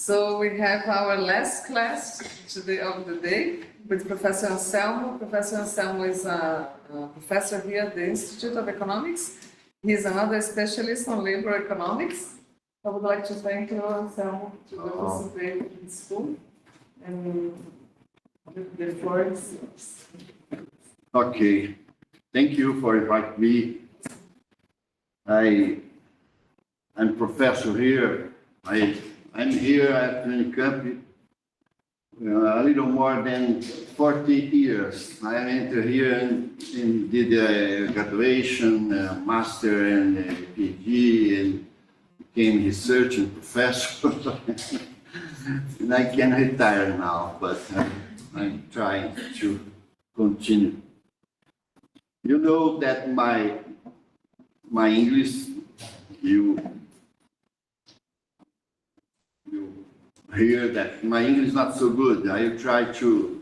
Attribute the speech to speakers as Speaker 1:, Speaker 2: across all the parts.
Speaker 1: So we have our last class today of the day with Professor Anselmo. Professor Anselmo is a professor here at the Institute of Economics. He's another specialist on labor economics. I would like to thank you, Anselmo, to participate in school. And the floor is yours.
Speaker 2: Okay, thank you for inviting me. I'm professor here. I'm here at Unicamp a little more than 40 years. I entered here and did a graduation, master and PhD, and became research and professor. And I can retire now, but I'm trying to continue. You know that my English, you hear that my English is not so good. I try to,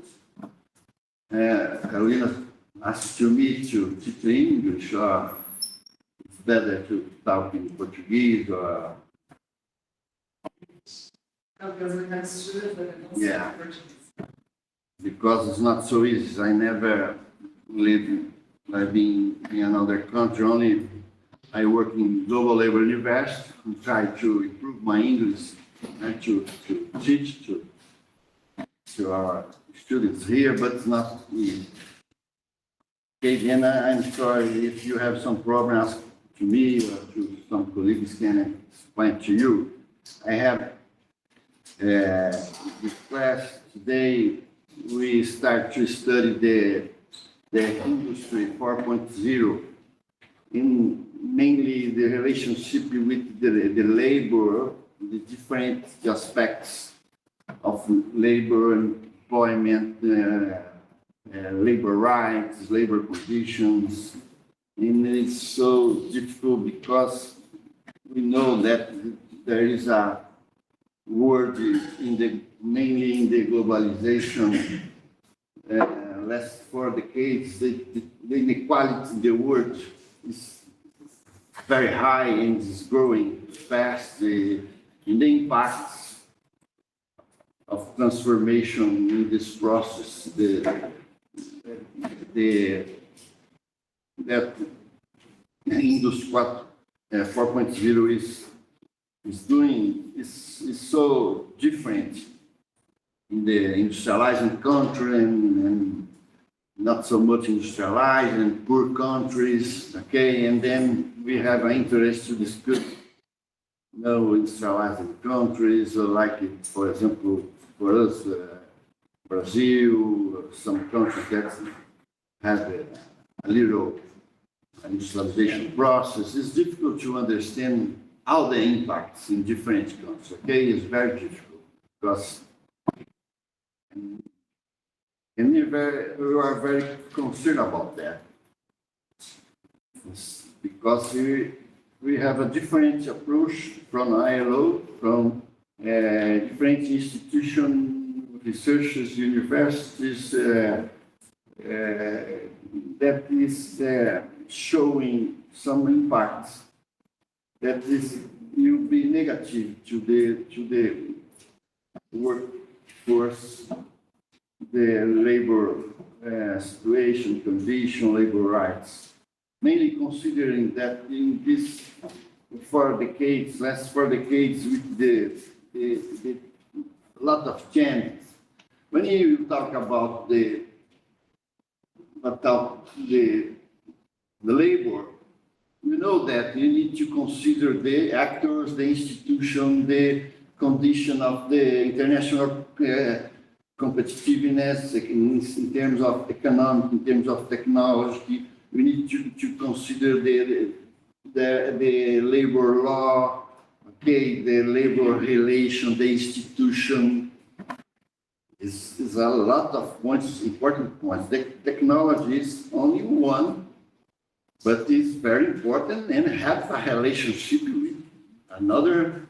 Speaker 2: Carolina asked to me to teach English, or it's better to talk in Portuguese, or...
Speaker 1: Because we have students that don't
Speaker 2: Yeah.
Speaker 1: speak Portuguese.
Speaker 2: Because it's not so easy. I never lived, I've been in another country, only I work in global labor university and try to improve my English and to teach to our students here, but it's not easy. Okay, then I'm sorry if you have some problems to me or to some colleagues can explain to you. I have this class today, we start to study the Industry 4.0, in mainly the relationship with the labor, the different aspects of labor, employment, labor rights, labor conditions. And it's so difficult because we know that there is a word mainly in the globalization, last 4 decades, the inequality in the world is very high and is growing fast. And the impacts of transformation in this process, that Industry 4.0 is doing is so different in the industrializing country and not so much industrialized and poor countries. Okay, and then we have an interest to discuss industrializing countries, like, for example, for us, Brazil, some countries that have a little industrialization process. It's difficult to understand all the impacts in different countries. Okay, it's very difficult because and we are very concerned about that. It's because we have a different approach from ILO, from different institutions, researchers, universities, that is showing some impacts that will be negative to the workforce, the labor situation, condition, labor rights. Mainly considering that in this 4 decades, last 4 decades, with the lot of changes. When you talk about the labor, you know that you need to consider the actors, the institution, the condition of the international competitiveness in terms of economic, in terms of technology. We need to consider the labor law, okay, the labor relation, the institution. Is a lot of points, important points. The technology is only one, but it's very important and have a relationship with another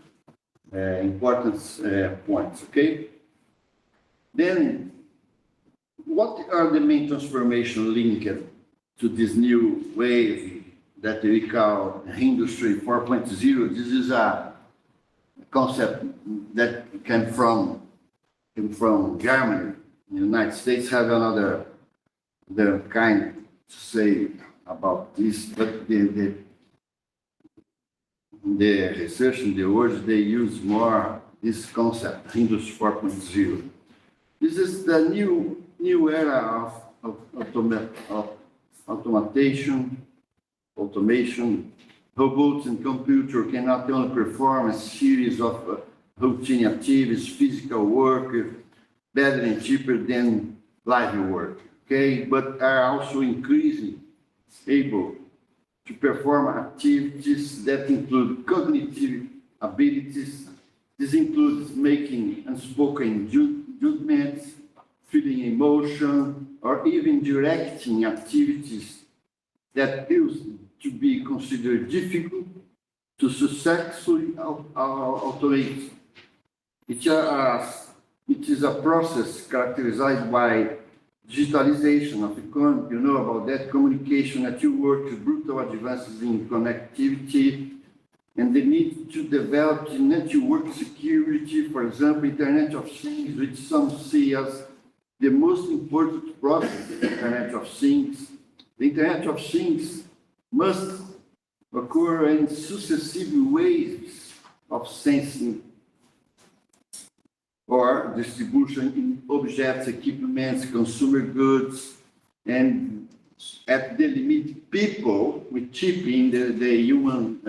Speaker 2: important points, okay? Then, what are the main transformation linked to this new wave that we call Industry 4.0? This is a concept that came from Germany. The United States have another kind to say about this, but the research in the world, they use more this concept, Industry 4.0. This is the new era of automation. Robots and computer can not only perform a series of routine activities, physical work, better and cheaper than live work, okay? But are also increasingly able to perform activities that include cognitive abilities. This includes making unspoken judgments, feeling emotion, or even directing activities that used to be considered difficult to successfully automate. It is a process characterized by digitalization of economy, you know about that, communication, network, brutal advances in connectivity, and the need to develop network security, for example, Internet of Things, which some see as the most important process, the Internet of Things. The Internet of Things must occur in successive waves of sensing or distribution in objects, equipments, consumer goods, and at the limit, people with chip in the human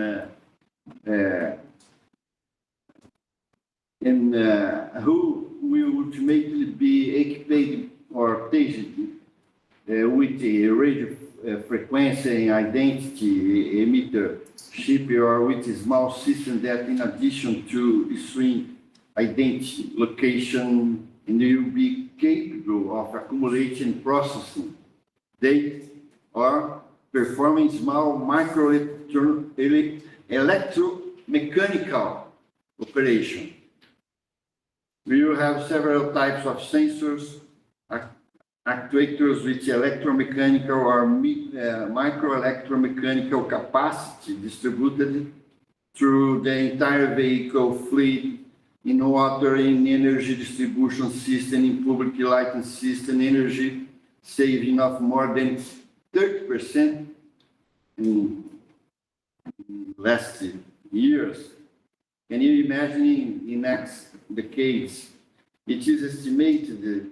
Speaker 2: who will ultimately be equipped or tagged with a radio frequency and identity emitter chip, or with a small system that, in addition to string identity, location, and they will be capable of accumulating, processing data, or performing small electromechanical operation. We will have several types of sensors, actuators with electromechanical or microelectromechanical capacity distributed through the entire vehicle fleet, in water, in energy distribution system, in public lighting system, energy saving of more than 30% in last years. Can you imagine in next decades? It is estimated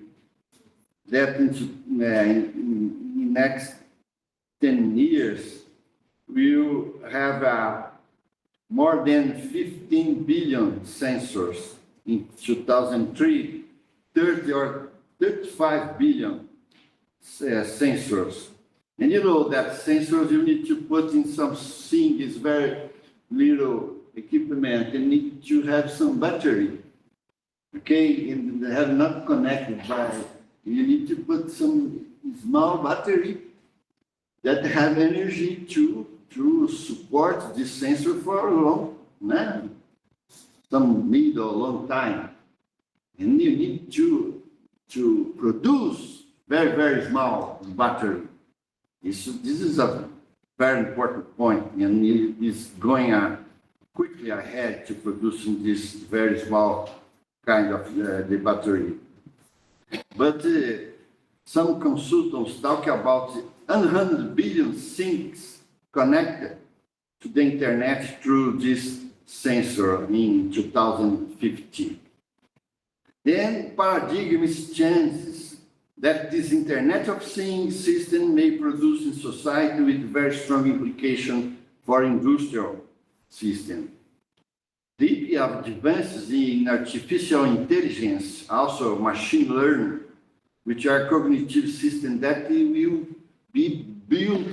Speaker 2: that in next 10 years, we'll have more than 15 billion sensors. In 2003, 30 or 35 billion sensors. And you know that sensors you need to put in something is very little equipment and need to have some battery. Okay, and they have not connected by, you need to put some small battery that have energy to support this sensor for a long, some long time. And you need to produce very, very small battery. This is a very important point, and it is going quickly ahead to producing this very small kind of the battery. But some consultants talk about 100 billion things connected to the internet through this sensor in 2050. Then paradigms changes that this Internet of Things system may produce in society with very strong implication for industrial system. The advances in artificial intelligence, also machine learning, which are cognitive systems that will be built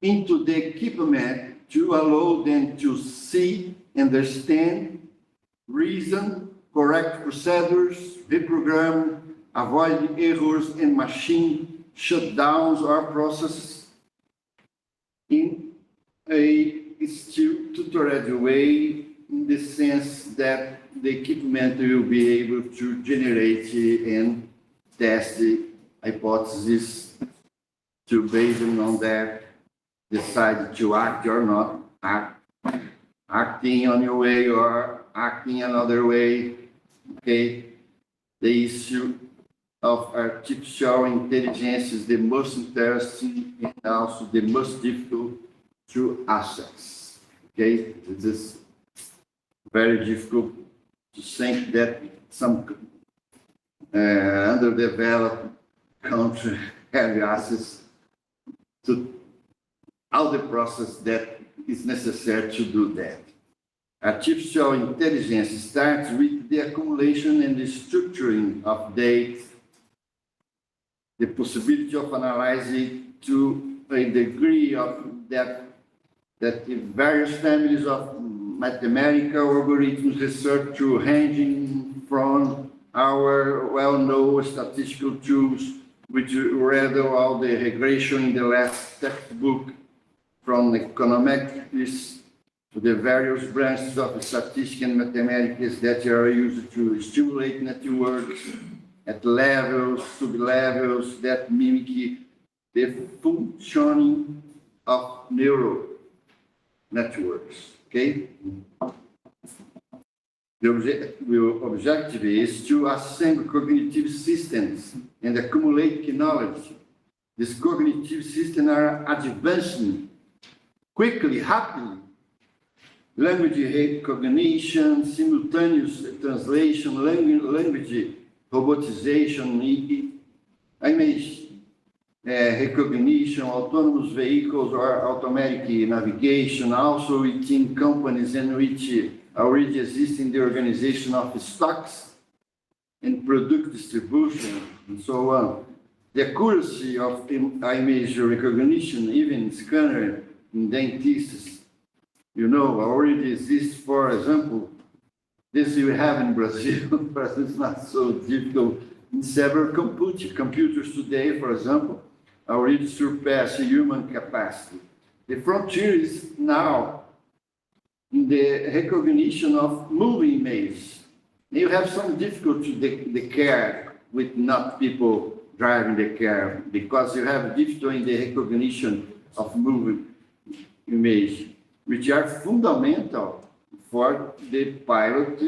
Speaker 2: into the equipment to allow them to see, understand, reason, correct procedures, reprogram, avoid errors and machine shutdowns or processes in a still tutored way, in the sense that the equipment will be able to generate and test the hypotheses to, based on that, decide to act or not act, acting on your way or acting another way. Okay, the issue of artificial intelligence is the most interesting and also the most difficult to assess. Okay, it is very difficult to think that some underdeveloped country have access to all the process that is necessary to do that. Artificial intelligence starts with the accumulation and the structuring of data, the possibility of analyzing to a degree of that the various families of mathematical algorithms research to ranging from our well-known statistical tools, which read all the regression in the last textbook, from econometrics to the various branches of statistics and mathematics that are used to stimulate networks at levels, sub-levels that mimic the functioning of neural networks. Okay? The objective is to assemble cognitive systems and accumulate knowledge. These cognitive systems are advancing quickly, rapidly. Language recognition, simultaneous translation, language robotization, image recognition, autonomous vehicles or automatic navigation, also within companies in which already exist in the organization of stocks and product distribution, and so on. The accuracy of image recognition, even scanner in dentists, already exists. For example, this we have in Brazil, but it's not so difficult. In several computers today, for example, already surpass human capacity. The frontier is now in the recognition of moving images. You have some difficulty with the car with not people driving the car, because you have difficulty in the recognition of moving image, which are fundamental for the pilot,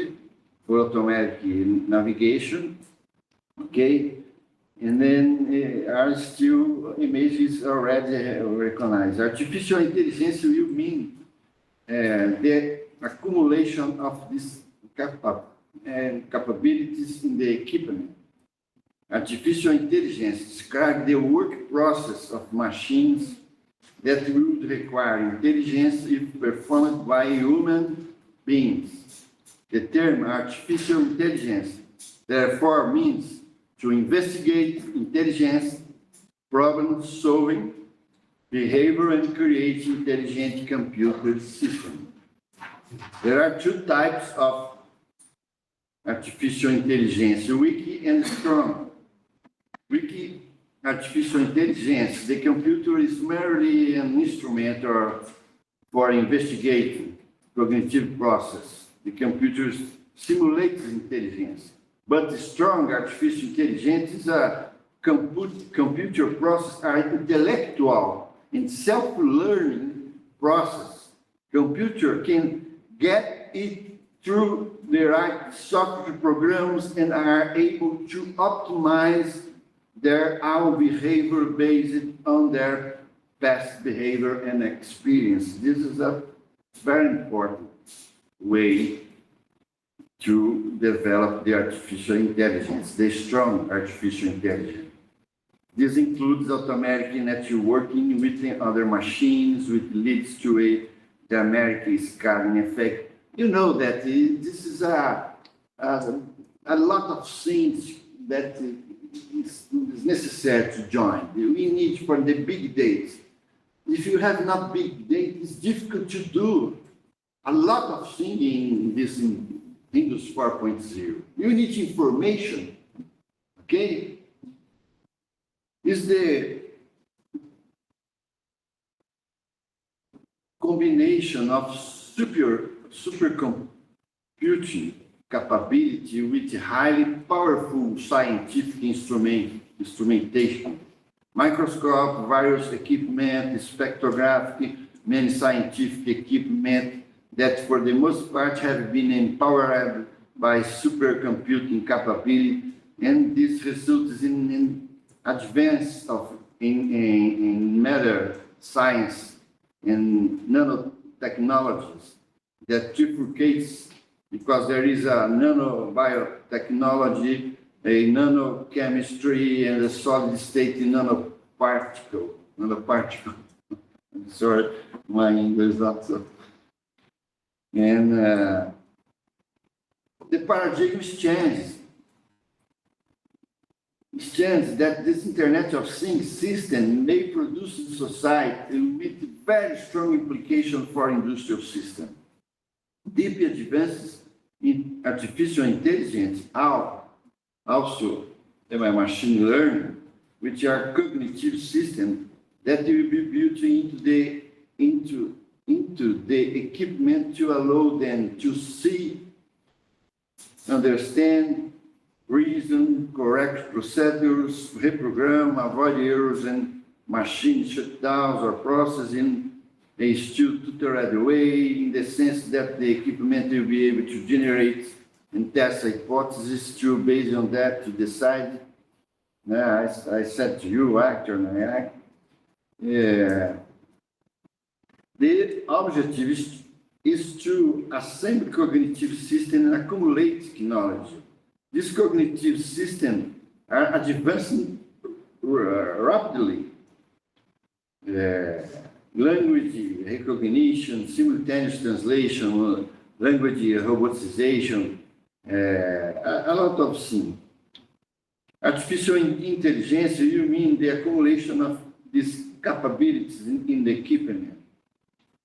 Speaker 2: for automatic navigation, okay? And then are still images already recognized. Artificial intelligence will mean the accumulation of these capabilities in the equipment. Artificial intelligence describes the work process of machines that would require intelligence if performed by human beings. The term artificial intelligence therefore means to investigate intelligence, problem solving, behavior, and create intelligent computer systems. There are two types of artificial intelligence, weak and strong. Weak artificial intelligence, the computer is merely an instrument for investigating cognitive process. The computer simulates intelligence. But the strong artificial intelligence is a computer process, an intellectual and self-learning process. Computer can get it through the right software programs and are able to optimize their own behavior based on their past behavior and experience. This is a very important way to develop the artificial intelligence, the strong artificial intelligence. This includes automatic networking with other machines, which leads to a dramatic scaling effect. You know that this is a lot of things that is necessary to join. We need for the big data. If you have not big data, it's difficult to do a lot of things in this Industry 4.0. You need information, okay? Is the combination of supercomputing capability with highly powerful scientific instrumentation, microscope, various equipment, spectrographic, many scientific equipment, that for the most part have been empowered by supercomputing capability, and this results in advance in matter science and nanotechnologies that trifurcates because there is a nanobiotechnology, a nanochemistry, and a solid state nanoparticle. Sorry, my English is not so. And the paradigm changes. It changes that this Internet of Things system may produce in society with very strong implications for industrial system. Deep advances in artificial intelligence also machine learning, which are cognitive systems that will be built into the equipment to allow them to see, understand, reason, correct procedures, reprogram, avoid errors, and machine shutdowns or processing a still tutored way, in the sense that the equipment will be able to generate and test hypotheses to, based on that, to decide. I said to you, actually, the objective is to assemble cognitive system and accumulate knowledge. These cognitive systems are advancing rapidly. Language recognition, simultaneous translation, language robotization, a lot of things. Artificial intelligence, you mean the accumulation of these capabilities in the equipment.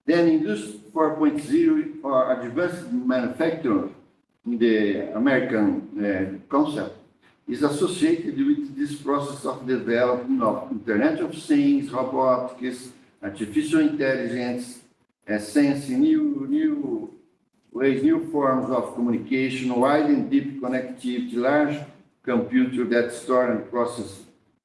Speaker 2: Then Industry 4.0 or advanced manufacturing in the American concept is associated with this process of development of Internet of Things, robotics, artificial intelligence, sensing new ways, new forms of communication, wide and deep connectivity, large computer that store and process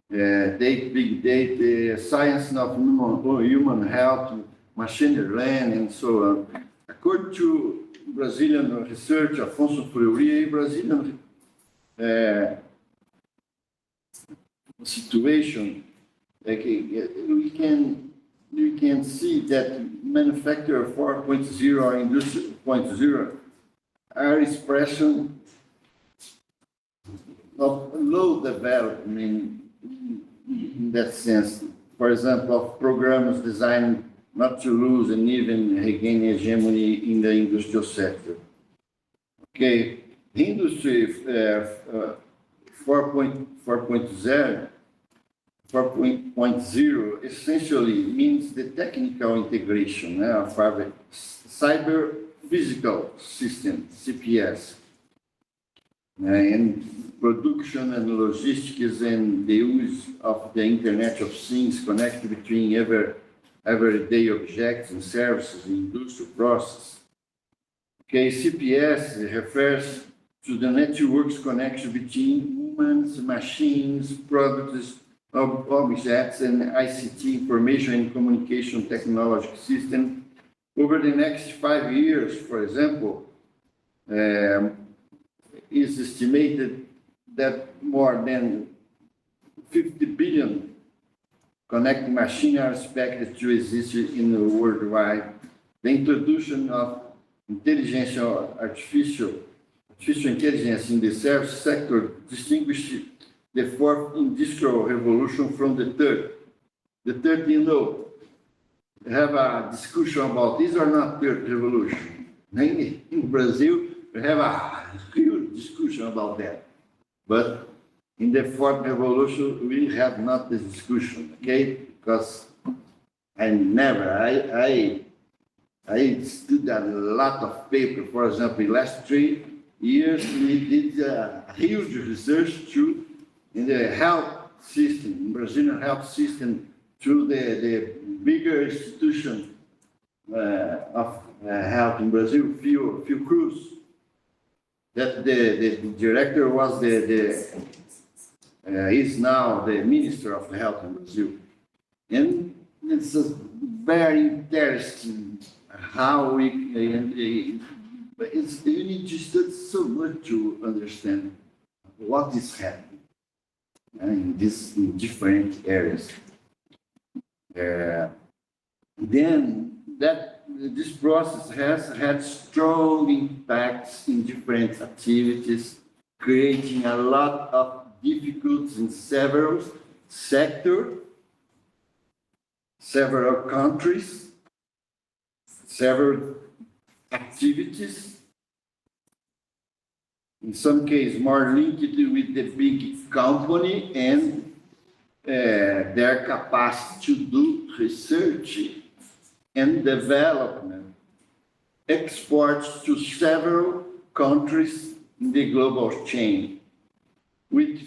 Speaker 2: data, big data, science of human health, machine learning, and so on. According to Brazilian research, Afonso Fleury, Brazilian situation, we can see that manufacturer 4.0 or industry 4.0 are expression of low development in that sense. For example, of programs designed not to lose and even regain hegemony in the industrial sector. Okay, the industry 4.0 essentially means the technical integration of our cyber physical system, CPS, and production and logistics and the use of the Internet of Things connected between everyday objects and services in industrial process. Okay, CPS refers to the network's connection between humans, machines, products, objects, and ICT, information and communication technology system. Over the next 5 years, for example, is estimated that more than 50 billion connected machines are expected to exist in the worldwide. The introduction of artificial intelligence in the service sector distinguishes the fourth industrial revolution from the third. The third, we have a discussion about this or not third revolution. In Brazil, we have a huge discussion about that. But in the fourth revolution, we have not this discussion, okay? Because I studied a lot of paper. For example, in the last 3 years, we did a huge research in the health system, in Brazilian health system, through the bigger institution of health in Brazil, Fiocruz. That the director was is now the Minister of Health in Brazil. And it's a very interesting how we, but you need to study so much to understand what is happening in different areas. Then this process has had strong impacts in different activities, creating a lot of difficulties in several sectors, several countries, several activities. In some cases, more linked with the big company and their capacity to do research and development, exports to several countries in the global chain, with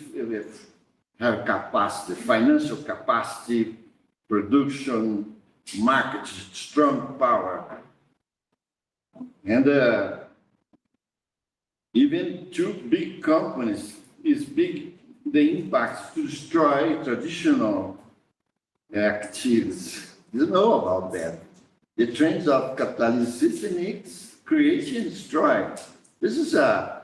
Speaker 2: have capacity, financial capacity, production, market, strong power. And even two big companies is big, the impact to destroy traditional activities. You know about that. The trends of capitalism systemics, create and destroy. This is the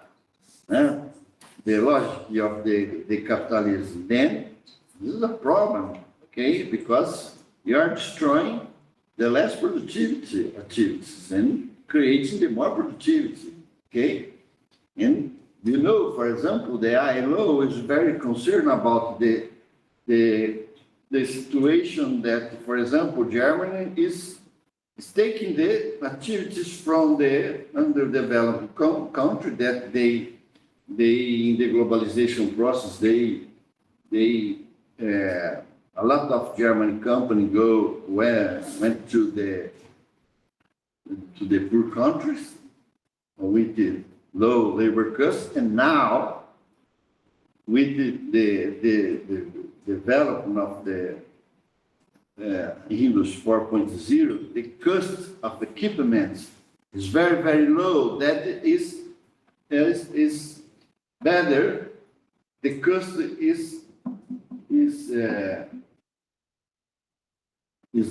Speaker 2: logic of the capitalism. Then this is a problem, okay? Because you are destroying the less productivity activities and creating the more productivity, okay? And you know, for example, the ILO is very concerned about the situation that, for example, Germany is taking the activities from the underdeveloped country that they in the globalization process, a lot of German companies went to the poor countries with the low labor costs, and now with the development of the Industry 4.0, the cost of equipment is very, very low. That is better. The cost is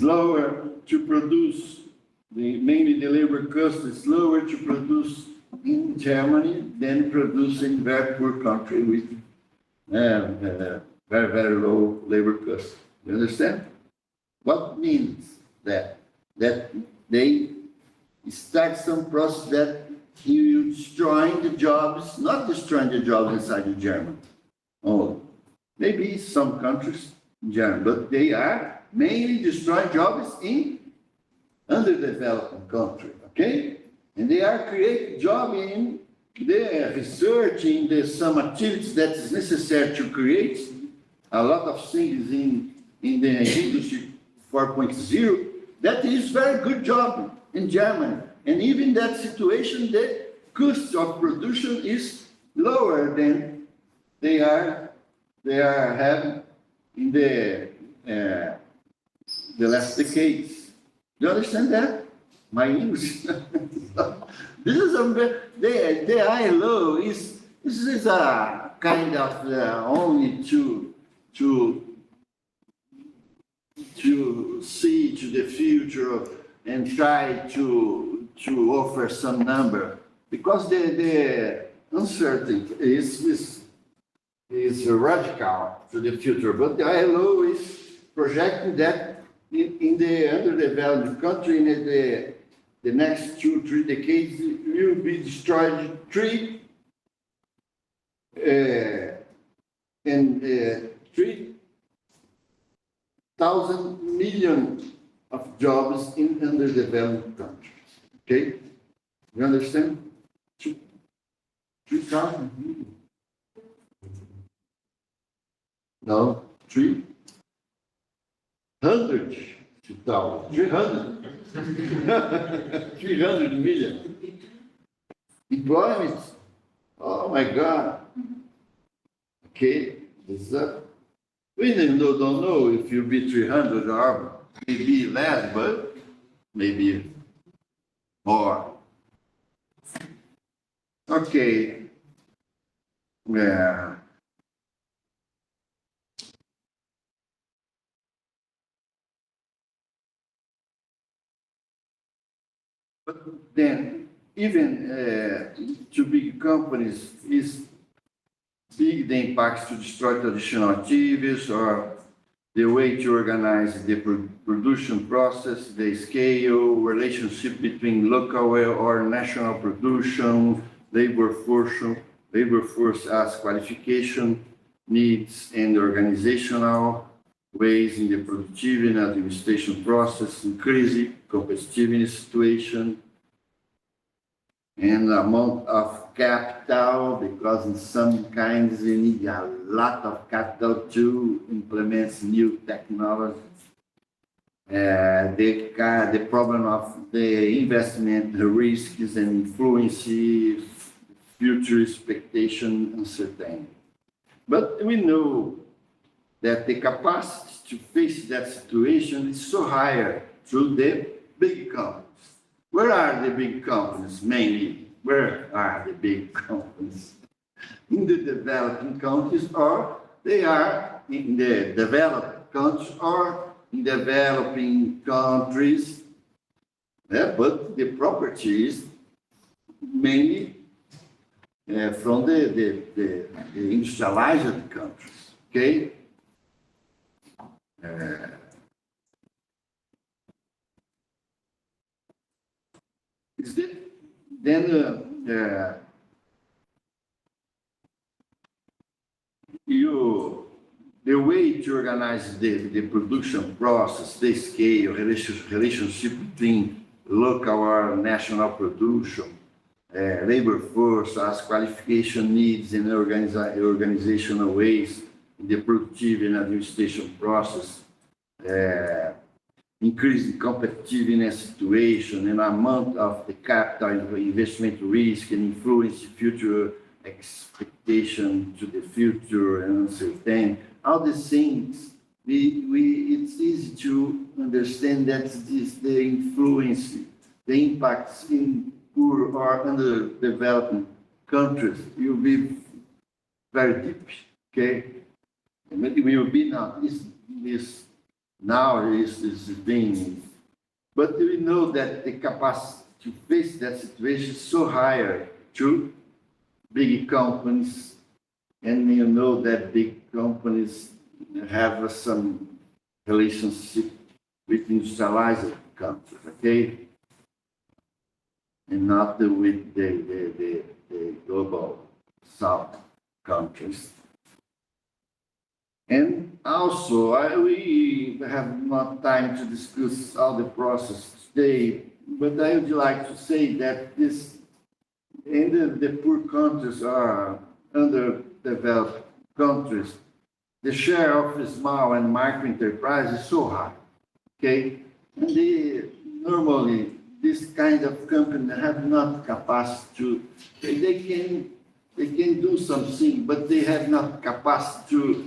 Speaker 2: lower to produce. Mainly the labor cost is lower to produce in Germany than produce in very poor country with very, very low labor costs. You understand? What means that? That they start some process that you destroying the jobs, not destroying the jobs inside the German only. Maybe some countries in Germany, but they are mainly destroying jobs in underdeveloped country, okay? And they are creating jobs in the research, in some activities that is necessary to create a lot of things in the industry 4.0. That is very good job in Germany. And even that situation, the cost of production is lower than they are having in the last decades. Do you understand that? My English. This is the ILO is a kind of only to see to the future and try to offer some number, because the uncertainty is radical to the future. But the ILO is projecting that in the underdeveloped country, in the next 2-3 decades, will be destroyed 3,000 million of jobs in underdeveloped countries. Okay? You understand? 3,000 million. No, 300,000. 300 million. Employment. Oh my God. Okay, we don't know if you'll be 300 or maybe less, but maybe more. Okay. Yeah. But then, even to big companies, is big the impacts to destroy traditional activities or the way to organize the production process, the scale, relationship between local or national production, labor force as qualification, needs, and organizational ways in the productive and administration process, increasing competitiveness situation, and amount of capital, because in some kinds you need a lot of capital to implement new technologies. The problem of the investment, the risks and influence, future expectation, uncertainty. But we know that the capacity to face that situation is so higher through the big companies. Where are the big companies mainly? Where are the big companies? In the developing countries, or they are in the developed countries or in developing countries. But the property is mainly from the industrialized countries, okay? Is it, then the way to organize the production process, the scale, relationship between local or national production, labor force as qualification needs and organizational ways in the productive and administration process, increase the competitiveness situation and amount of the capital investment risk and influence future expectation to the future and uncertainty. All these things, it's easy to understand that this, the influence, the impacts in poor or underdeveloped countries will be very deep, okay? And it will be now, this now is being, but we know that the capacity to face that situation is so higher to big companies, and you know that big companies have some relationship with industrialized countries, okay? And not with the global South countries. And also, we have not time to discuss all the process today, but I would like to say that this, in the poor countries or underdeveloped countries, the share of small and micro enterprises is so high, okay? And normally, this kind of company have not capacity to, they can do something, but they have not capacity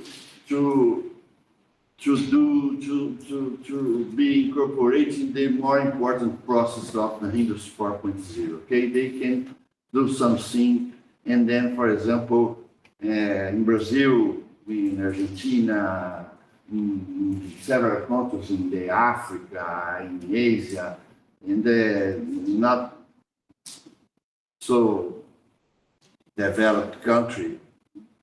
Speaker 2: to be incorporated in the more important process of the Industry 4.0. Okay, they can do something, and then, for example, in Brazil, in Argentina, in several countries in the Africa, in Asia, in the not so developed country,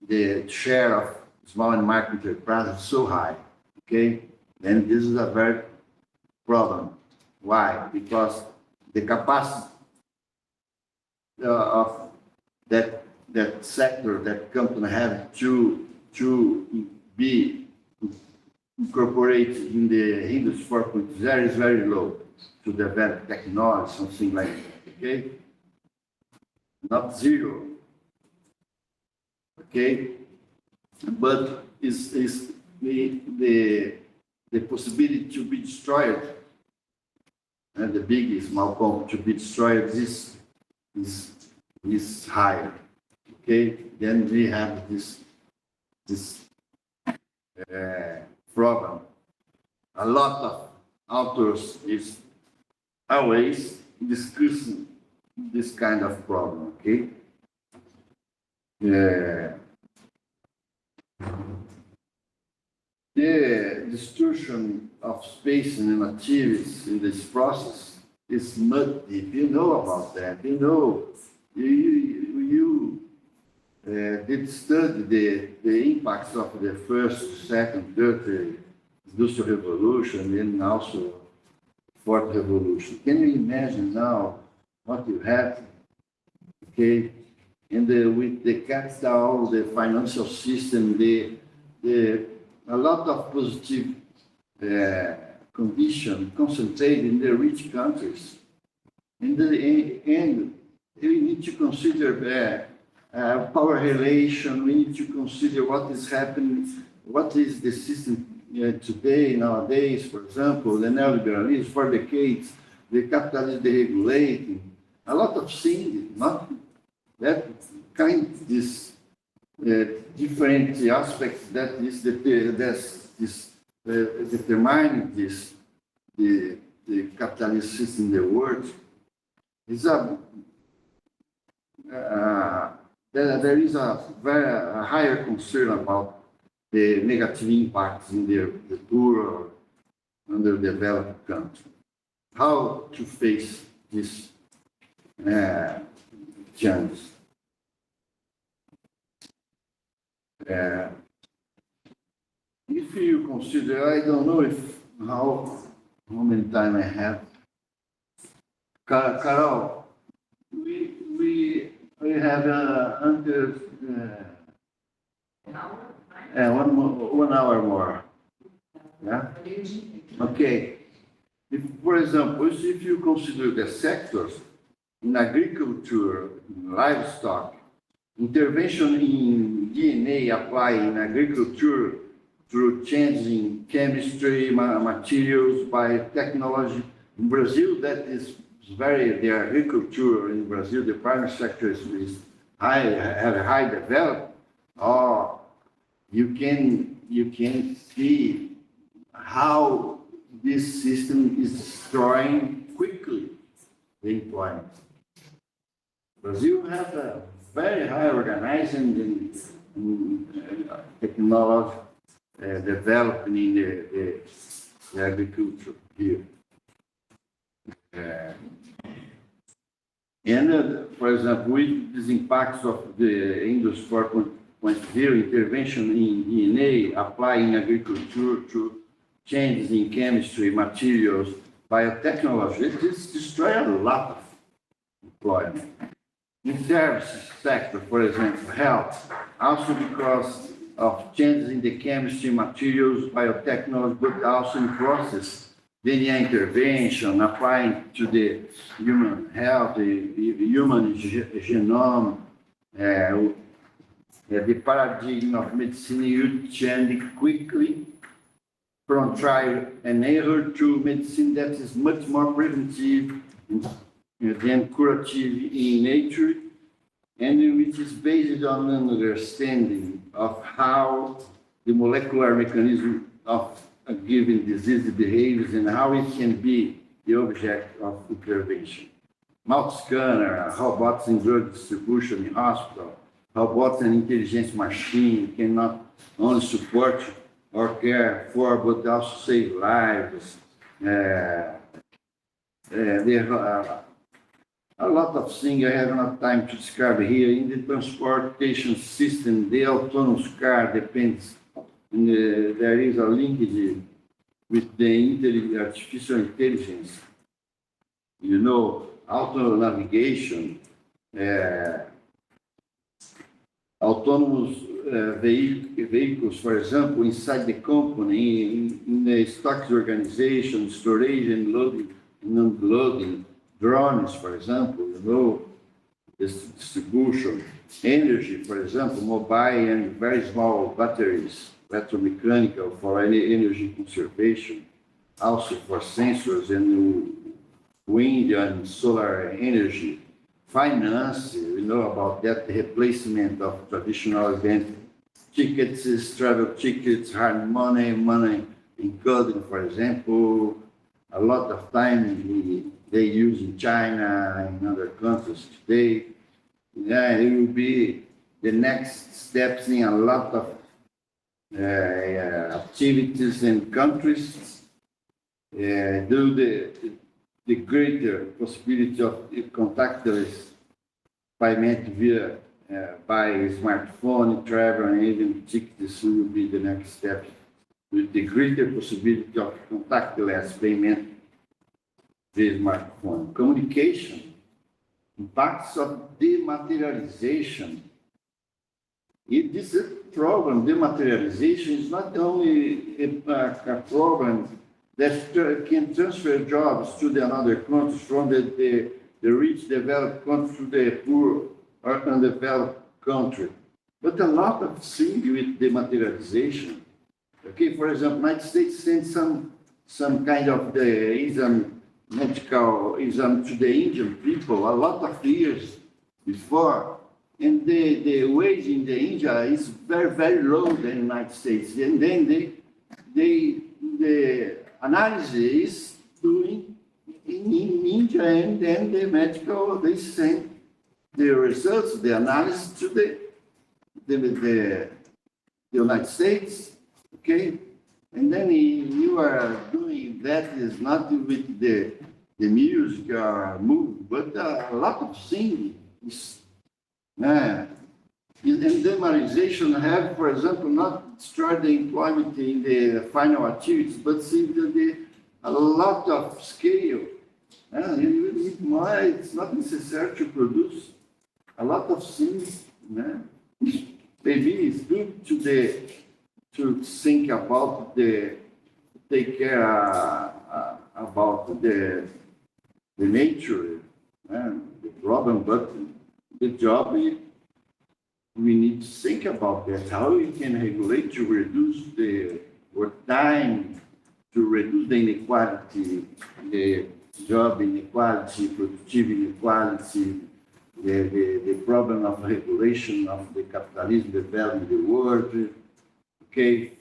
Speaker 2: the share of small and micro enterprises is so high, okay? And this is a very problem. Why? Because the capacity of that sector, that company have to be incorporated in the Industry 4.0 is very low to develop technology, something like that, okay? Not zero, okay? But is the possibility to be destroyed, and the big and small company to be destroyed is higher, okay? Then we have this problem. A lot of authors is always discussing this kind of problem, okay? The destruction of space and activities in this process is mud deep. You know about that. You know, you did study the impacts of the first, second, third industrial revolution and also fourth revolution. Can you imagine now what you have? Okay, and with the capital, the financial system, a lot of positive condition concentrated in the rich countries. And we need to consider power relation. We need to consider what is happening, what is the system today, nowadays. For example, the neoliberalism for decades, the capitalism deregulating, a lot of things, not that kind, this different aspects that is determining the capitalist system in the world. Is there is a very higher concern about the negative impacts in the poor or underdeveloped country. How to face this challenge? If you consider, I don't know how many time I have. Carol, we have under 1 hour more. Yeah. Okay. For example, if you consider the sectors in agriculture, livestock, intervention in DNA apply in agriculture through changing chemistry, materials, biotechnology. In Brazil, that is the agriculture in Brazil, the primary sector is high developed. Or you can see how this system is destroying quickly the employment. Brazil has a very high organizing and technology developing in the agriculture here. For example, with these impacts of the Industry 4.0 intervention in DNA, applying agriculture to changes in chemistry, materials, biotechnology, this destroys a lot of employment. In services sector, for example, health, also because of changes in the chemistry, materials, biotechnology, but also in process, DNA intervention, applying to the human health, the human genome, the paradigm of medicine you change quickly from trial and error to medicine that is much more preventive than curative in nature, and which is based on an understanding of how the molecular mechanism of a given disease behaves and how it can be the object of intervention. Mouth scanner, robots in drug distribution in hospital, robots and intelligence machine can not only support or care for, but also save lives. A lot of things I have not time to describe here. In the transportation system, the autonomous car depends. There is a linkage with the artificial intelligence. You know, auto navigation, autonomous vehicles, for example, inside the company, in the stocks organization, storage and loading and unloading, drones, for example, you know, distribution, energy, for example, mobile and very small batteries, electromechanical for any energy conservation, also for sensors and wind and solar energy, finance, you know about that, the replacement of traditional event tickets, travel tickets, hard money in coding, for example, a lot of time they use in China and other countries today. Yeah, it will be the next steps in a lot of activities and countries. the greater possibility of contactless payment via by smartphone, travel, and even tickets will be the next step, with the greater possibility of contactless payment via smartphone. Communication, impacts of dematerialization. It is a problem. Dematerialization is not only a problem that can transfer jobs to the another countries from the rich developed country to the poor or undeveloped country, but a lot of things with dematerialization. Okay, for example, United States sent some kind of medical exam to the Indian people a lot of years before, and the wage in the India is very, very low than the United States, and then the analysis is doing in India, and then the medical, they send the results, the analysis to the United States, okay? And then you are doing that is not with the music or movie, but a lot of things. And dematerialization have, for example, not destroyed the employment in the final activities, but see a lot of scale. You need more, it's not necessary to produce a lot of things. Maybe it's good to think about take care about the nature and the problem, but the job, we need to think about that, how we can regulate to reduce the work time, to reduce the inequality, the job inequality, productive inequality, the problem of regulation of the capitalism developing the world. Okay,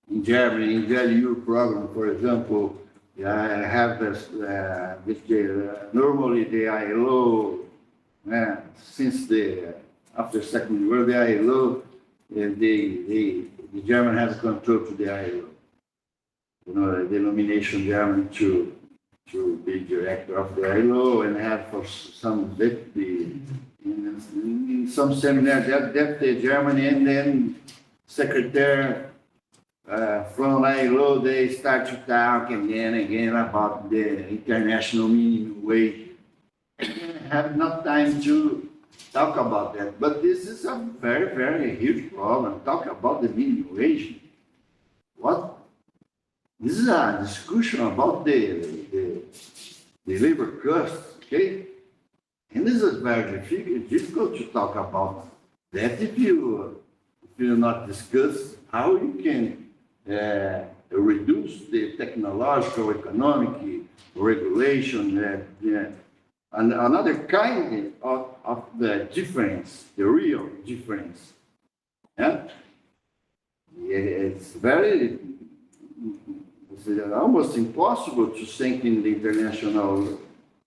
Speaker 2: in Germany, in the EU program, for example, I have this, normally the ILO, since after Second World, the ILO, the German has control to the ILO. You know, the nomination German to be director of the ILO and have for some deputy in some seminar deputy Germany, and then secretary from ILO, they start to talk again about the international minimum wage. Have not time to talk about that, but this is a very, very huge problem. Talk about the minimum wage. What? This is a discussion about the labor costs, okay? And this is very difficult to talk about that if you not discuss how you can reduce the technological, economic regulation, and another kind of the difference, the real difference. Yeah? It's almost impossible to think in the international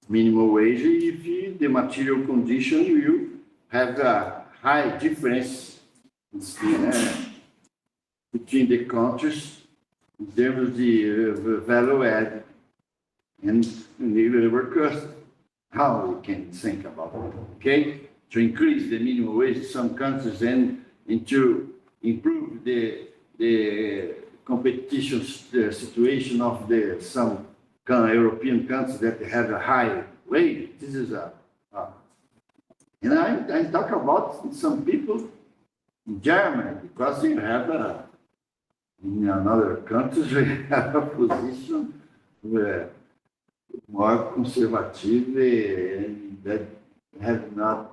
Speaker 2: minimum wage if the material condition will have a high difference between the countries in terms of the value add and the labor cost. How we can think about it, okay? To increase the minimum wage in some countries and to improve the competition situation of some European countries that have a high wage. This is and I talk about some people in Germany, because they have in another countries we have a position more conservative and that have not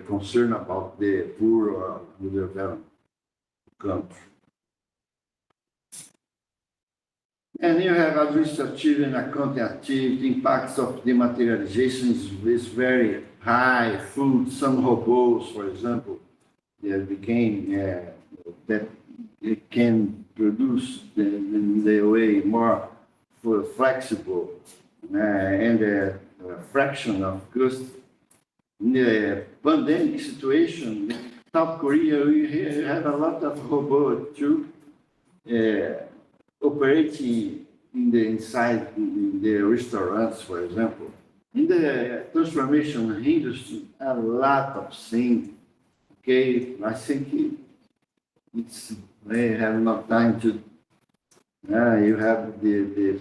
Speaker 2: concern about the poor or underdeveloped country. And you have administrative and accounting activity. Impacts of dematerialization is very high. Food, some robots, for example, they became that it can produce in the way more flexible and a fraction of cost. In the pandemic situation, in South Korea, we have a lot of robots too, operating inside in the restaurants, for example. In the transformation industry, a lot of things. Okay, I think they have no time to. You have the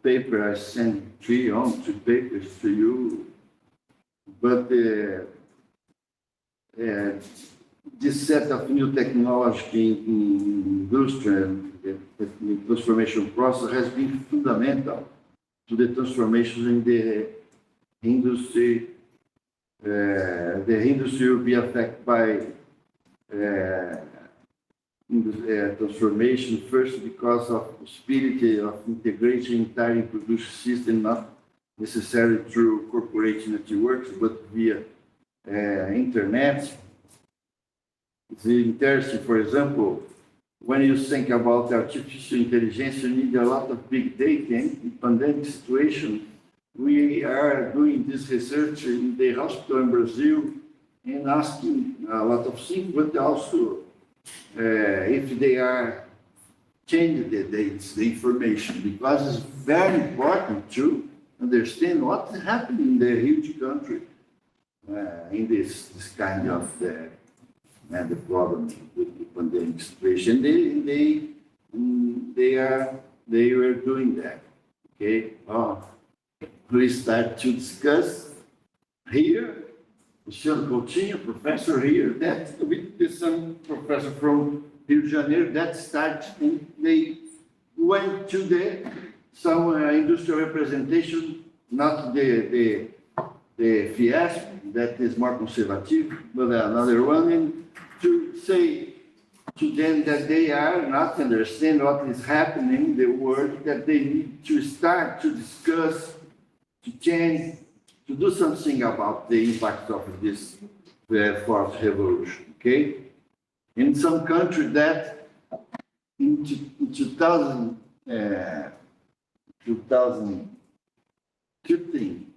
Speaker 2: paper I sent three papers to you, but this set of new technology in industry and the transformation process has been fundamental to the transformation in the industry. The industry will be affected by transformation, first because of possibility of integrating entire production system, not necessarily through corporate networks, but via internet. It's interesting, for example, when you think about artificial intelligence, you need a lot of big data. In pandemic situation, we are doing this research in the hospital in Brazil and asking a lot of things, but also if they are changing the dates, the information, because it's very important to understand what's happening in the huge country in this kind of the problem with the pandemic situation. They were doing that. Okay. We start to discuss here. Luciano Coutinho, professor here, that with some professor from Rio de Janeiro that started, and they went to some industrial representation, not the Fiesp, that is more conservative, but another one, and to say to them that they are not understand what is happening in the world, that they need to start to discuss, to change, to do something about the impact of this fourth revolution, okay? In some countries that in 2015,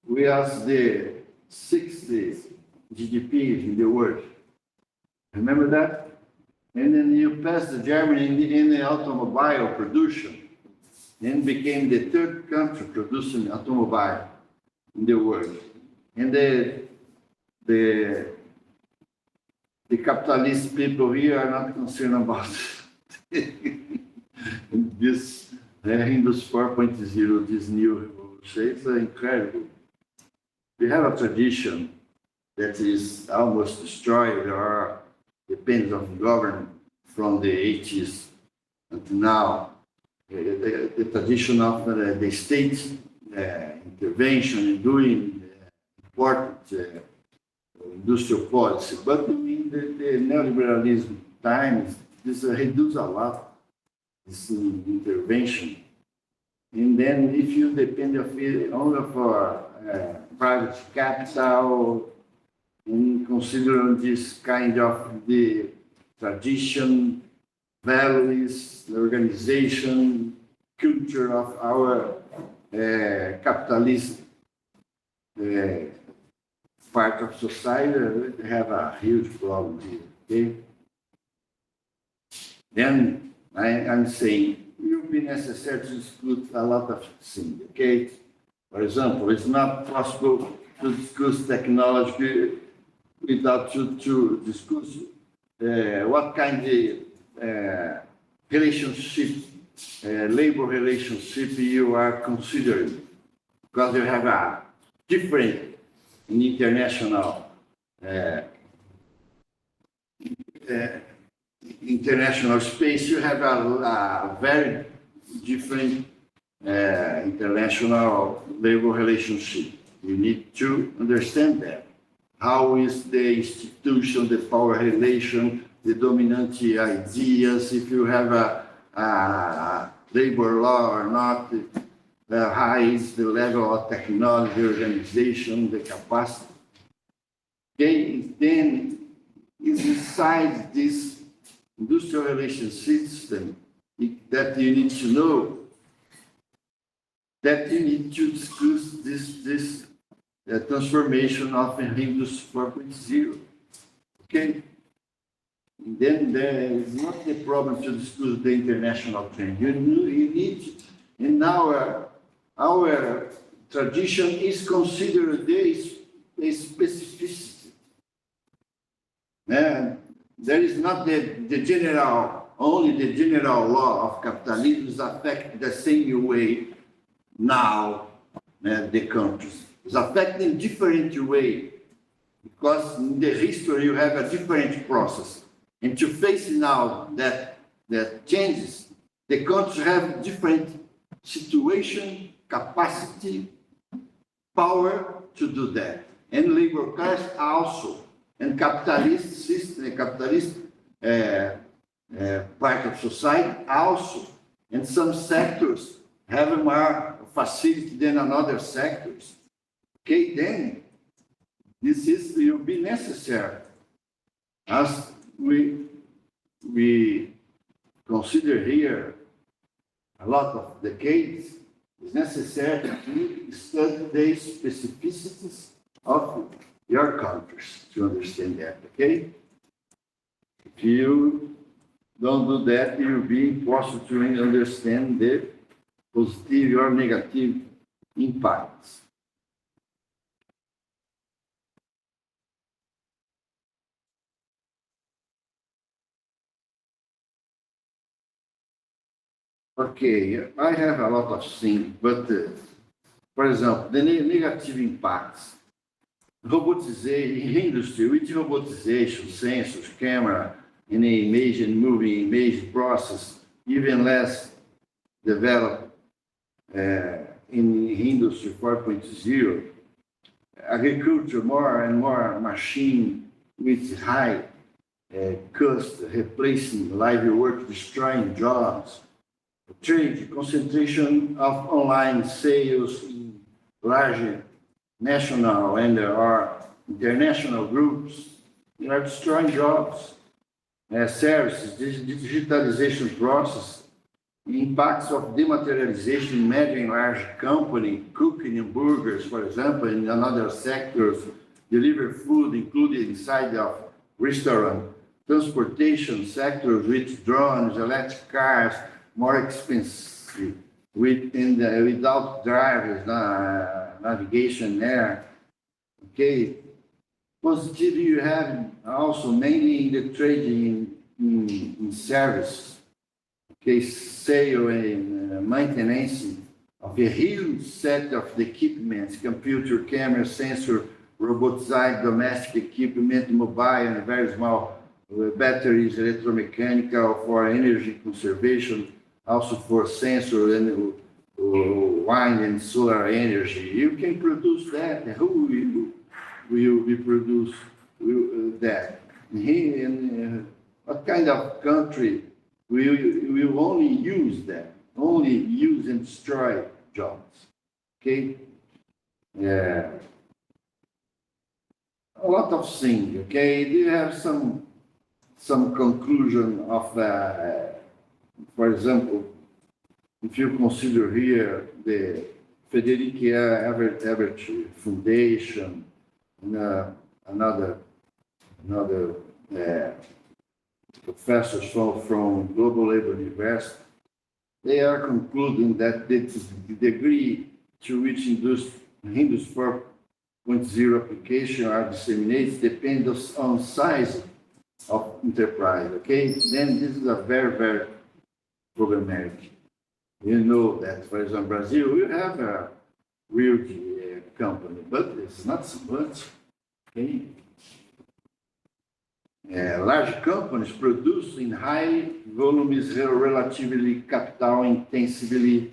Speaker 2: we are the 60th GDP in the world. Remember that? And then you passed Germany in the automobile production and became the third country producing automobile in the world. And the capitalist people here are not concerned about this Industry 4.0, this new revolution. It's incredible. We have a tradition that is almost destroyed or depends on government from the 80s until now. The tradition of the state intervention in doing important industrial policy, but in the neoliberalism times, this reduces a lot, this intervention. And then if you depend only for private capital, and considering this kind of the tradition, values, the organization, culture of our capitalist part of society, we have a huge problem here, okay? Then I'm saying it will be necessary to discuss a lot of things, okay? For example, it's not possible to discuss technology without to discuss what kind of relationship, labor relationship you are considering, because you have a different in international international space. You have a very different international labor relationship. You need to understand that. How is the institution, the power relation, the dominant ideas, if you have a labor law or not, how is the level of technology, organization, the capacity. Okay, then is inside this industrial relation system that you need to know, that you need to discuss this transformation of Industry 4.0. Okay, then there is not the problem to discuss the international trend. You need, in our tradition is considered a specificity. And there is not the general, only the general law of capitalism is affected the same way now the countries. It's affecting different way because in the history you have a different process. And to face now that changes, the countries have different situation, capacity, power to do that. And labor class also, and capitalist system, capitalist part of society also. And some sectors have more facility than another sectors. Okay, then this will be necessary as we consider here a lot of decades. It's necessary to study the specificities of your countries to understand that, okay? If you don't do that, it will be impossible to understand the positive or negative impacts. Okay, I have a lot of things, but for example, the negative impacts. Robotization, industry with robotization, sensors, camera, and image and moving image process, even less developed in industry 4.0. Agriculture, more and more machine with high cost, replacing live work, destroying jobs. Trade, concentration of online sales in larger national and or international groups. They are destroying jobs, services, digitalization process, impacts of dematerialization. Imagine large company cooking hamburgers, for example, in another sectors, deliver food included inside of restaurant, transportation sectors with drones, electric cars, more expensive, without drivers, navigation there. Okay, positive you have also mainly in the trading in service. Okay, sale and maintenance of a huge set of the equipments, computer, camera, sensor, robotized domestic equipment, mobile and very small batteries, electromechanical for energy conservation, also for sensor and wind and solar energy. You can produce that. Who will be produce that? What kind of country will only use that? Only use and destroy jobs. Okay? Yeah. A lot of things. Okay? Do you have some conclusion of? For example, if you consider here the Frederick Ebert Foundation, and another professors from Global Labor University, they are concluding that the degree to which Industry 4.0 applications are disseminated depends on size of enterprise. Okay, then this is a very problematic. You know that, for example, Brazil, we have a weird company, but it's not so much. Okay. Large companies produce in high volumes, relatively capital intensively,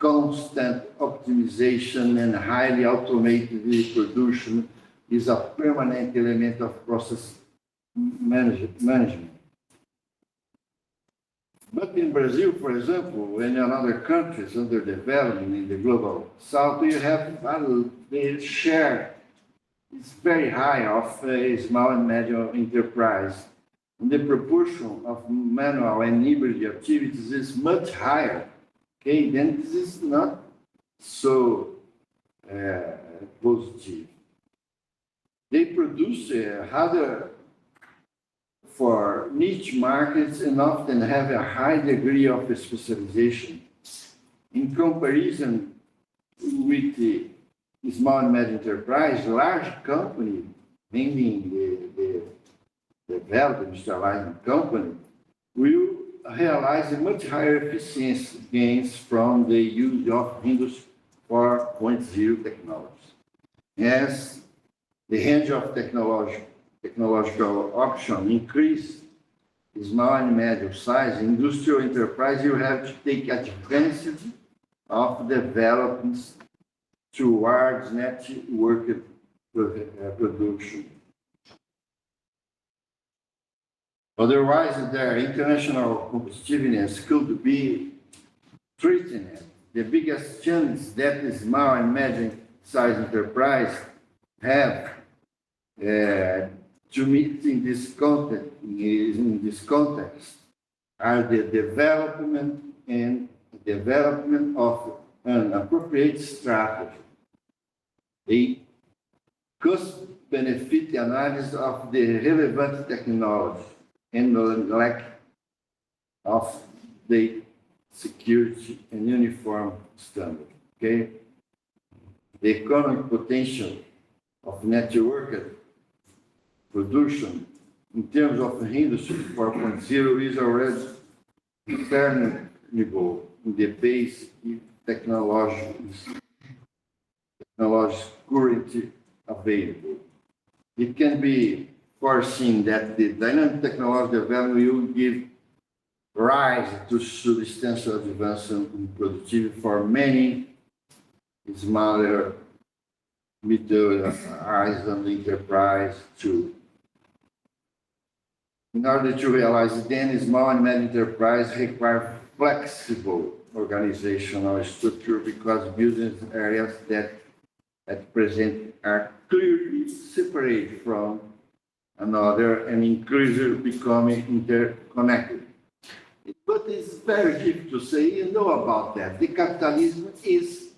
Speaker 2: constant optimization and highly automated production is a permanent element of process management. But in Brazil, for example, and in other countries under development in the global south, you have the share is very high of small and medium enterprise. And the proportion of manual and hybrid activities is much higher. Okay, then this is not so positive. They produce harder for for niche markets and often have a high degree of specialization. In comparison with the small and medium enterprise, large company, mainly the developed industrialized company, will realize a much higher efficiency gains from the use of Industry 4.0 technologies. As the range of technological options increase, small and medium size industrial enterprise will have to take advantage of developments towards network production. Otherwise, their international competitiveness could be threatened. The biggest challenge that the small and medium-sized enterprise have to meet in this context are the development of an appropriate strategy, a cost-benefit analysis of the relevant technology, and the lack of the security and uniform standard. Okay, the economic potential of networked production in terms of Industry 4.0 is already discernible in the base technologies currently available. It can be foreseen that the dynamic technology development will give rise to substantial advancement in productivity for many smaller, middle-sized enterprise too. In order to realize then, small and medium enterprise require flexible organizational structure because business areas that at present are clearly separated from another and increasingly becoming interconnected. But it's very difficult to say, you know about that. The capitalism is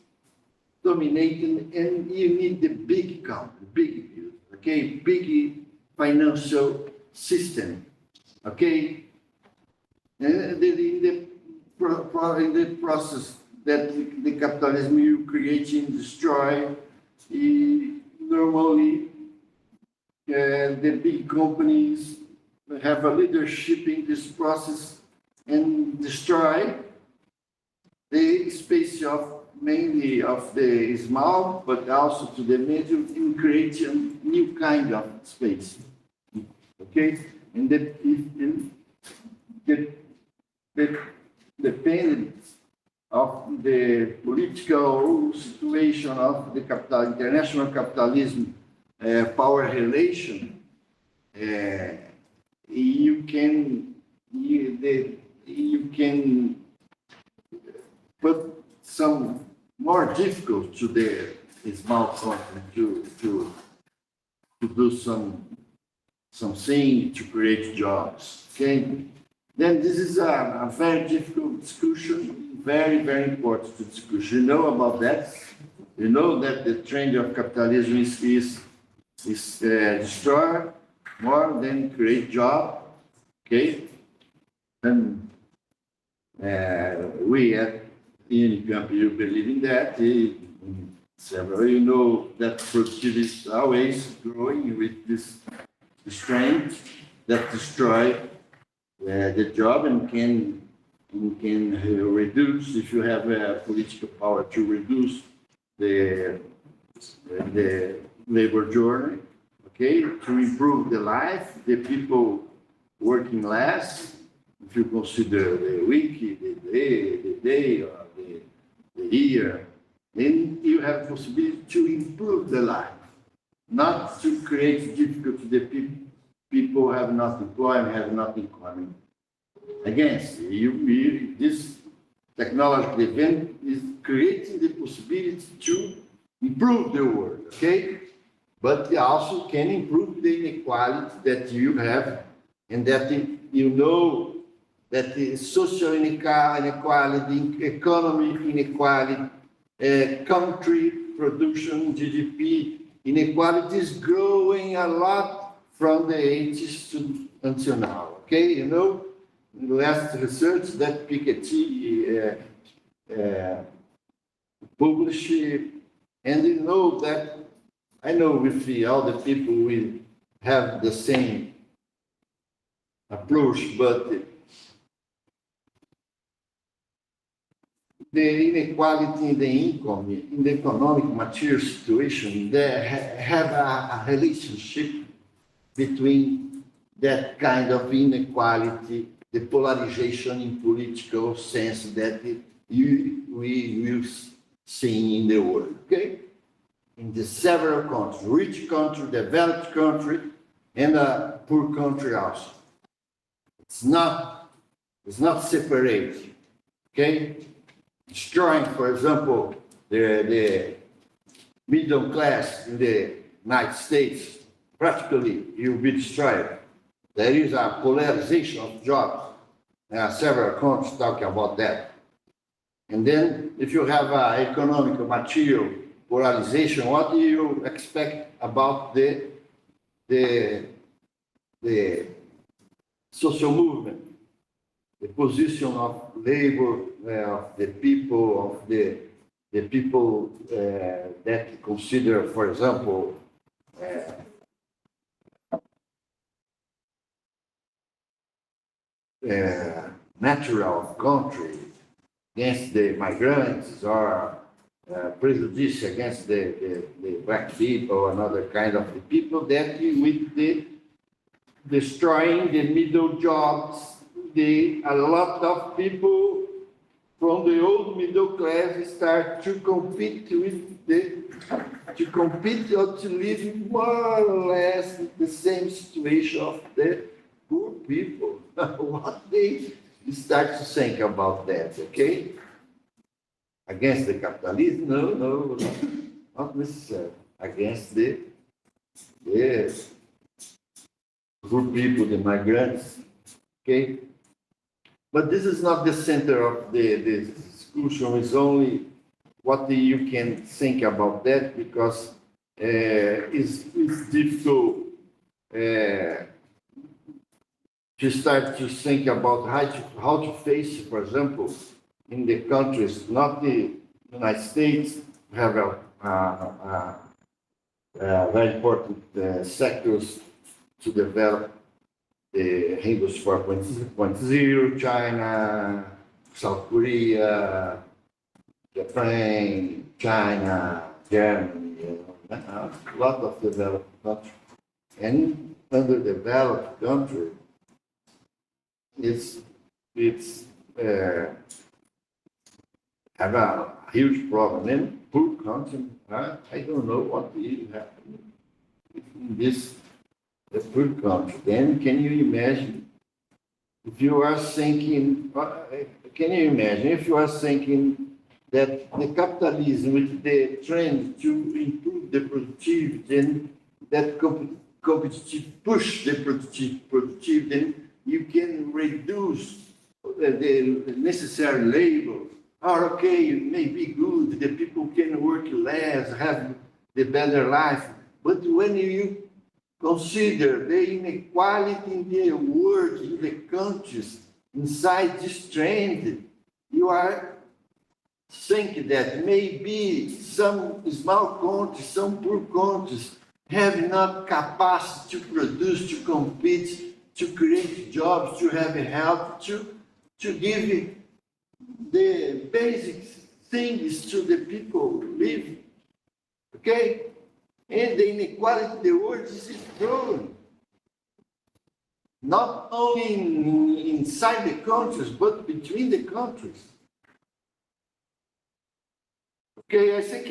Speaker 2: dominating and you need the big company, big business, okay, big financial system, okay? And in the process that the capitalism will create and destroy, normally the big companies have a leadership in this process and destroy the space of mainly of the small, but also to the medium, in creating a new kind of space. Okay, and the dependence of the political situation of the international capitalism power relation, you can put some more difficult to the small company to do something to create jobs. Okay, then this is a very difficult discussion, very, very important discussion. You know about that. You know that the trend of capitalism is destroy more than create job. Okay, and we at Unicamp, you believe in that. Several, you know that productivity is always growing with this trend that destroy the job and can reduce, if you have a political power, to reduce the labor journey, okay, to improve the life, the people working less, if you consider the week, the day, or the year, then you have the possibility to improve the life, not to create difficulty the people who have not employment, have not income. Against this technological event is creating the possibility to improve the world, okay? But it also can improve the inequality that you have, and that you know that the social inequality, economy inequality, country production, GDP inequality is growing a lot from the 80s until now, Okay, you know, last research that Piketty published, and you know that I know with all the people we have the same approach, but the inequality in the income, in the economic material situation, they have a relationship between that kind of inequality, the polarization in political sense that we will see in the world, okay? In the several countries, rich country, developed country, and a poor country also. It's not separate, okay? Destroying, for example, the middle class in the United States, practically it will be destroyed. There is a polarization of jobs. There are several countries talking about that. And then if you have economic material polarization, what do you expect about the social movement, the position of labor, of the people, that consider, for example, natural country against the migrants or prejudice against the black people and other kind of the people that with the destroying the middle jobs, a lot of people from the old middle class start to compete or to live more or less in the same situation of the poor people. What they start to think about that, okay? Against the capitalism? No, not necessarily. Against the poor people, the migrants, okay? But this is not the center of the discussion. It's only what you can think about that, because it's difficult to start to think about how to face, for example, in the countries, not the United States, have very important sectors to develop the Industry 4.0, China, South Korea, Japan, China, Germany, a lot of developed countries. And underdeveloped country, it's have a huge problem. And poor country, I don't know what will happen in this poor country. Then can you imagine if you are thinking? Can you imagine if you are thinking that the capitalism with the trend to improve the productivity and that competitive push the productivity, then you can reduce the necessary labor. Okay, it may be good, the people can work less, have the better life, but when you consider the inequality in the world, in the countries, inside this trend, you are thinking that maybe some small countries, some poor countries have not capacity to produce, to compete, to create jobs, to have help, to give the basic things to the people live, okay? And the inequality in the world is growing. Not only inside the countries, but between the countries. Okay, I think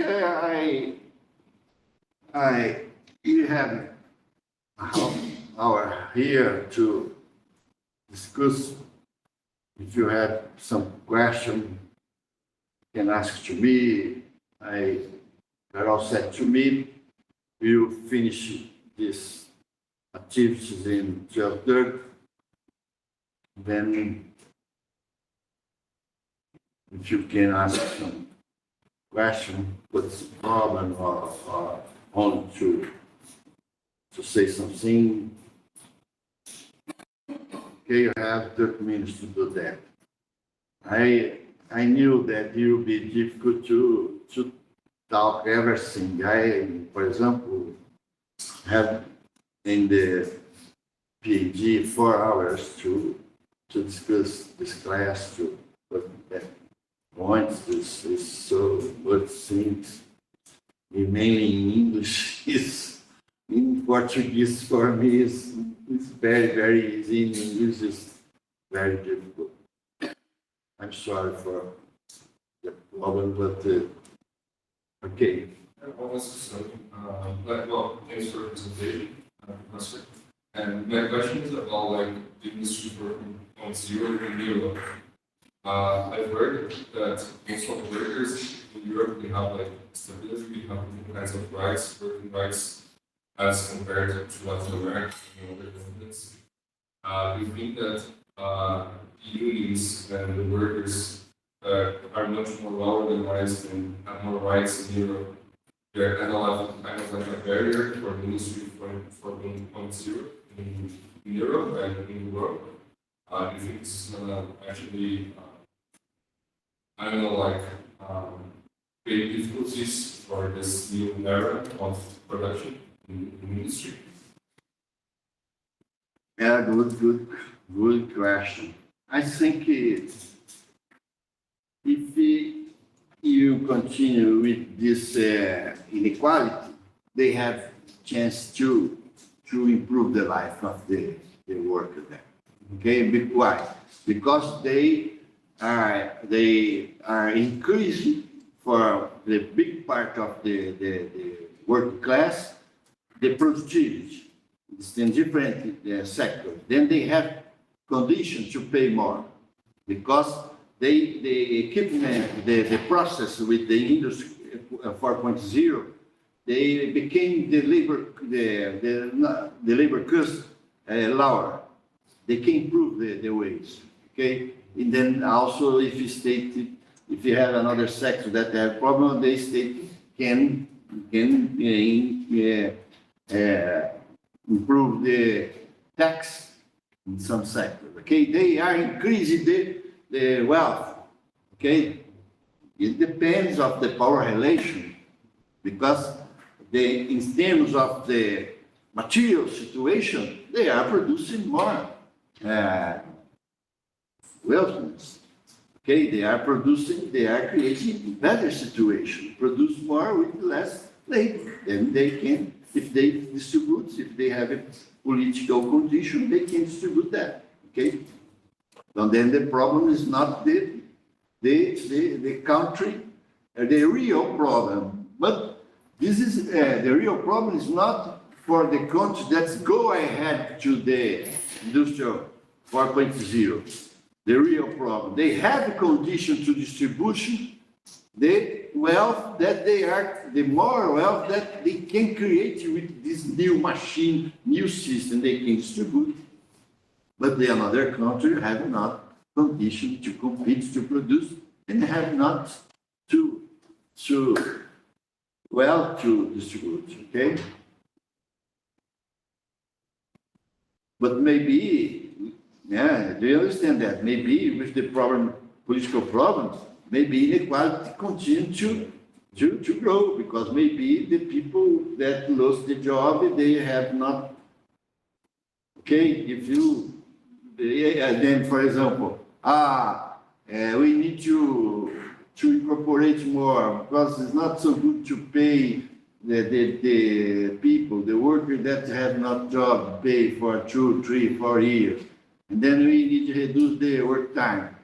Speaker 2: we have an hour here to discuss. If you have some question, you can ask to me. They're all set to me. We'll finish this activities in 12:30. Then, if you can ask some question, what's the problem, or want to say something. Okay, you have 30 minutes to do that. I knew that it would be difficult to talk everything. For example, have in the PhD 4 hours to discuss this class, to put that points. This is so much things, mainly in English, is in Portuguese for me is very, very easy. In English is very difficult. I'm sorry for the problem, but okay.
Speaker 3: Well, thanks for the presentation, Professor. And my question is about the Industry 4.0 in Europe. I've heard that most of the workers in Europe, they have stability, they have different kinds of rights, working rights, as compared to Latin America and other continents. Do you think that unions and the workers are much more well organized and have more rights in Europe? They're kind of like a barrier for the Industry 4.0 in Europe and in the world. Do you think this is going to actually, create difficulties for this new era of production in industry?
Speaker 2: Yeah, good question. I think if you continue with this inequality, they have chance to improve the life of the worker there. Okay, why? Because they are increasing for the big part of the working class the productivity. It's in different sectors. Then they have conditions to pay more because the equipment, the process with the Industry 4.0, they became the labor cost lower. They can improve the wage. Okay, and then also if you have another sector that have problem, the state can improve the tax in some sectors. Okay, they are increasing the wealth. Okay, it depends of the power relation because in terms of the material situation, they are producing more wealthiness. Okay, they are creating better situation, produce more with less labor. Then they can, if they distribute, if they have a political condition, they can distribute that. Okay, and then the problem is not the country, the real problem. But this is the real problem is not for the country that's go ahead to the Industry 4.0. The real problem, they have a condition to distribution the wealth that the more wealth that they can create with this new machine, new system they can distribute. But the another country have not condition to compete, to produce, and have not to distribute, okay? But maybe, yeah, do you understand that? Maybe with the problem, political problems, maybe inequality continue to grow because maybe the people that lost the job, they have not, okay, if you, then for example, we need to incorporate more because it's not so good to pay the people, the workers that have not job, pay for 2, 3, 4 years. And then we need to reduce the work time.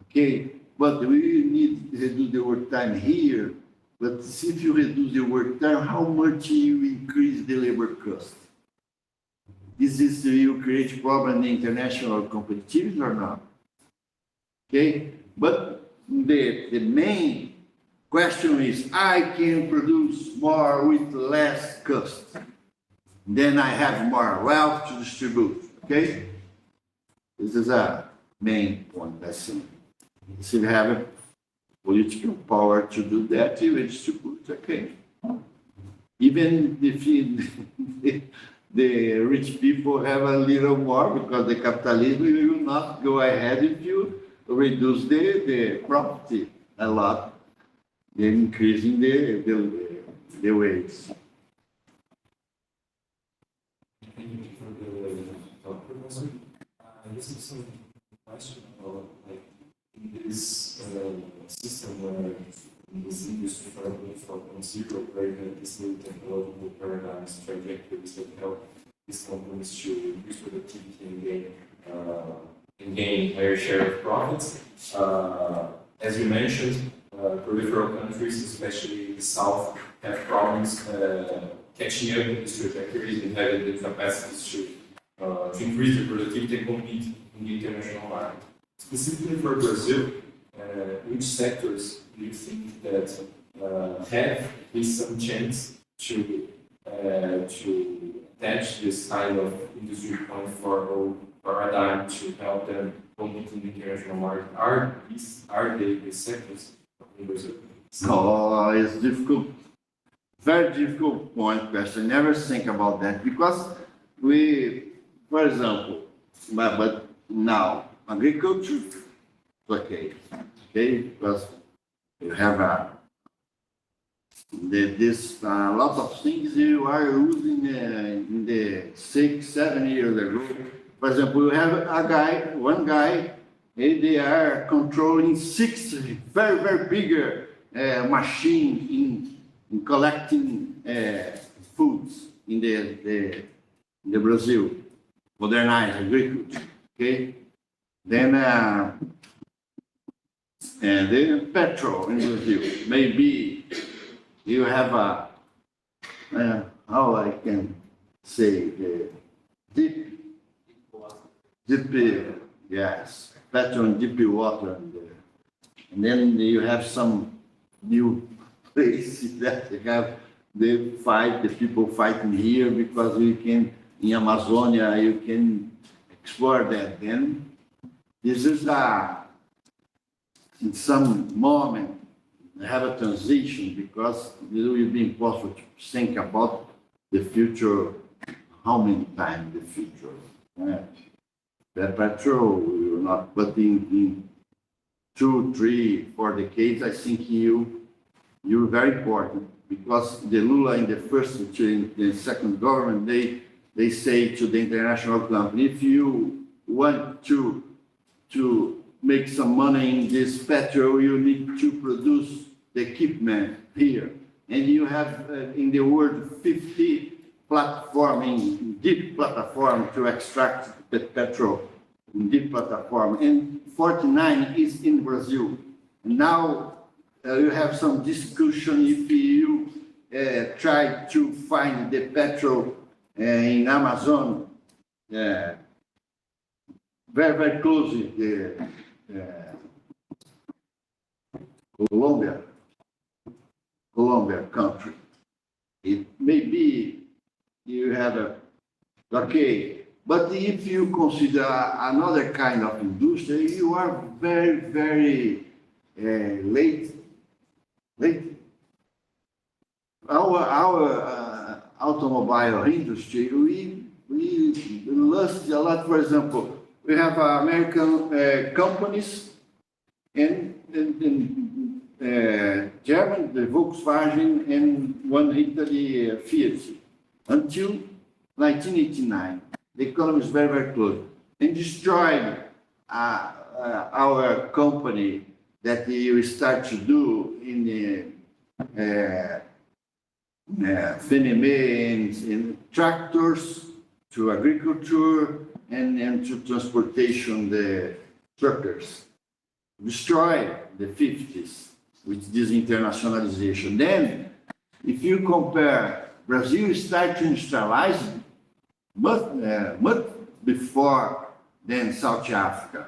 Speaker 2: Okay, but we need to reduce the work time here. But if you reduce the work time, how much you increase the labor cost? This will create problem in international competitiveness or not? Okay, but the main question is, I can produce more with less cost. Then I have more wealth to distribute, okay? This is a main point, that's it. If you have a political power to do that, you will distribute, okay? Even if the rich people have a little more because the capitalism will not go ahead if you reduce the property a lot, increasing the wages.
Speaker 3: Thank you for the talk, Professor. I guess it's some question about like in this system where in this industry 4.0, where you have this new technological paradigms, trajectories that help these companies to increase productivity and gain higher share of profits. As you mentioned, peripheral countries, especially the South, have problems catching up with these trajectories and having the capacities to increase their productivity and compete in the international market. Specifically for Brazil, which sectors do you think that have at least some chance to attach this kind of industry 4.0 paradigm to help them compete in the international market? Are they the sectors in Brazil?
Speaker 2: Oh, it's difficult. Very difficult point, question. Never think about that because for example, but now agriculture, okay, because you have a lot of things you are using in the 6-7 years ago. For example, you have one guy, and they are controlling 6 very, very bigger machines in collecting foods in the Brazil, modernized agriculture. Okay, then the petrol in Brazil. Maybe you have how I can say deep, yes, petrol and deep water, and then you have some new places that you have the people fighting here because we can in Amazonia you can explore that. Then this is in some moment have a transition because it will be impossible to think about the future, how many times the future. The petrol will not, but in 2, 3, 4 decades, I think you're very important because the Lula in the first in the second government, they say to the international company, if you want to make some money in this petrol, you need to produce the equipment here. And you have in the world 50 deep platform to extract the petrol in deep platform. And 49 is in Brazil. And now you have some discussion if you try to find the petrol in Amazon, very, very close to Colombia country. It may be you have okay, but if you consider another kind of industry, you are very, very late. Our automobile industry, we lost a lot. For example, we have American companies and German, the Volkswagen, and one Italy, Fiat, until 1989. The economy is very, very close and destroyed our company that we start to do in the in tractors to agriculture and to transportation, the truckers. Destroy the 50s with this internationalization. Then, if you compare, Brazil started to industrialize much before than South Africa,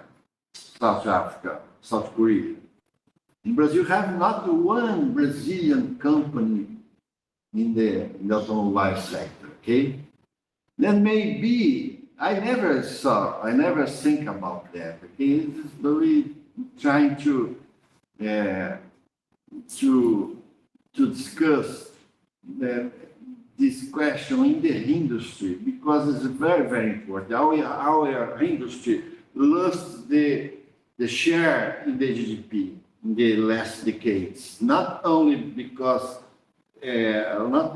Speaker 2: South Korea. In Brazil, have not one Brazilian company in the automobile sector, okay? Then maybe, I never think about that, okay? It's very trying to discuss this question in the industry because it's very, very important. Our industry lost the share in the GDP in the last decades, not only because not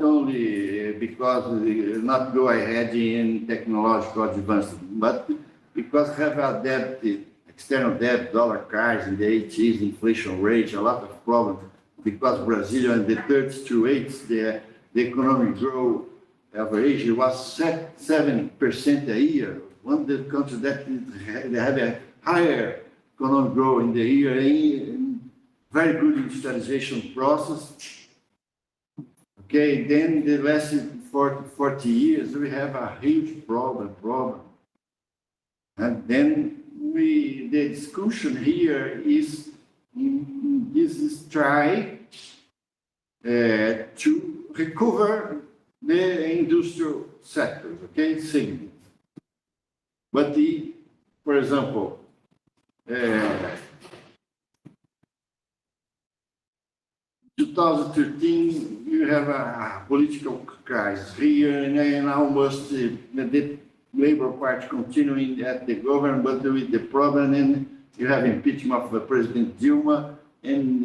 Speaker 2: go ahead in technological advancement, but because have a debt, external debt, dollar cards in the 80s, inflation rate, a lot of problems. Because Brazil in the 32 the economic growth average was 7% a year. One of the countries that they have a higher economic growth in the year, very good industrialization process. Okay, then the last 40 years, we have a huge problem. And then the discussion here is try to recover the industrial sectors, okay, segment. But for example, 2013, you have a political crisis here, and almost the Labour Party continuing at the government, but with the problem, and you have impeachment of the President Dilma, and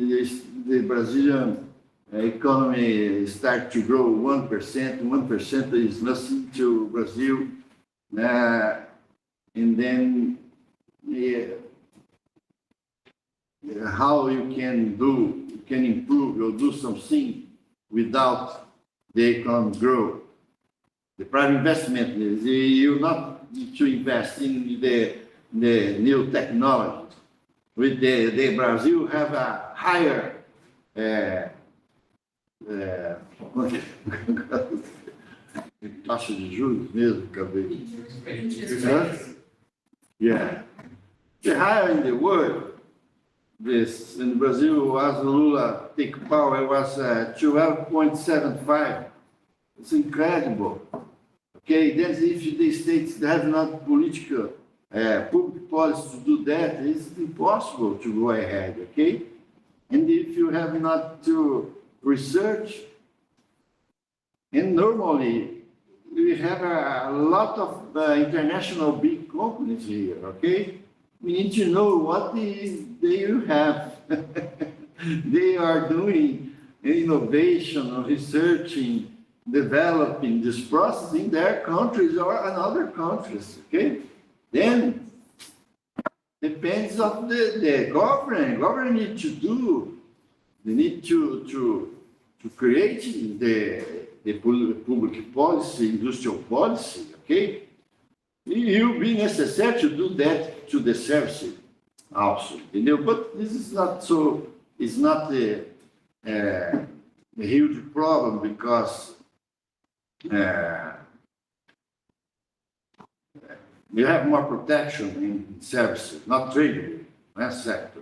Speaker 2: the Brazilian economy start to grow 1%. 1% is nothing to Brazil, and then how you can improve or do something without the economic growth. The private investment is you not need to invest in the new technology. With the Brazil have a higher taxa de juros mesmo, acabei. Yeah. The higher in the world. This in Brazil, as Lula take power, was 12.75. It's incredible. Okay, then if the states have not political public policy to do that, it's impossible to go ahead. Okay, and if you have not to research, and normally we have a lot of international big companies here. Okay. We need to know what they have. They are doing innovation, researching, developing this process in their countries or in other countries. Okay, then depends on the government. Government need to do. They need to create the public policy, industrial policy. Okay. It will be necessary to do that to the service also, but this is not so. It's not a huge problem because we have more protection in services, not trade sector,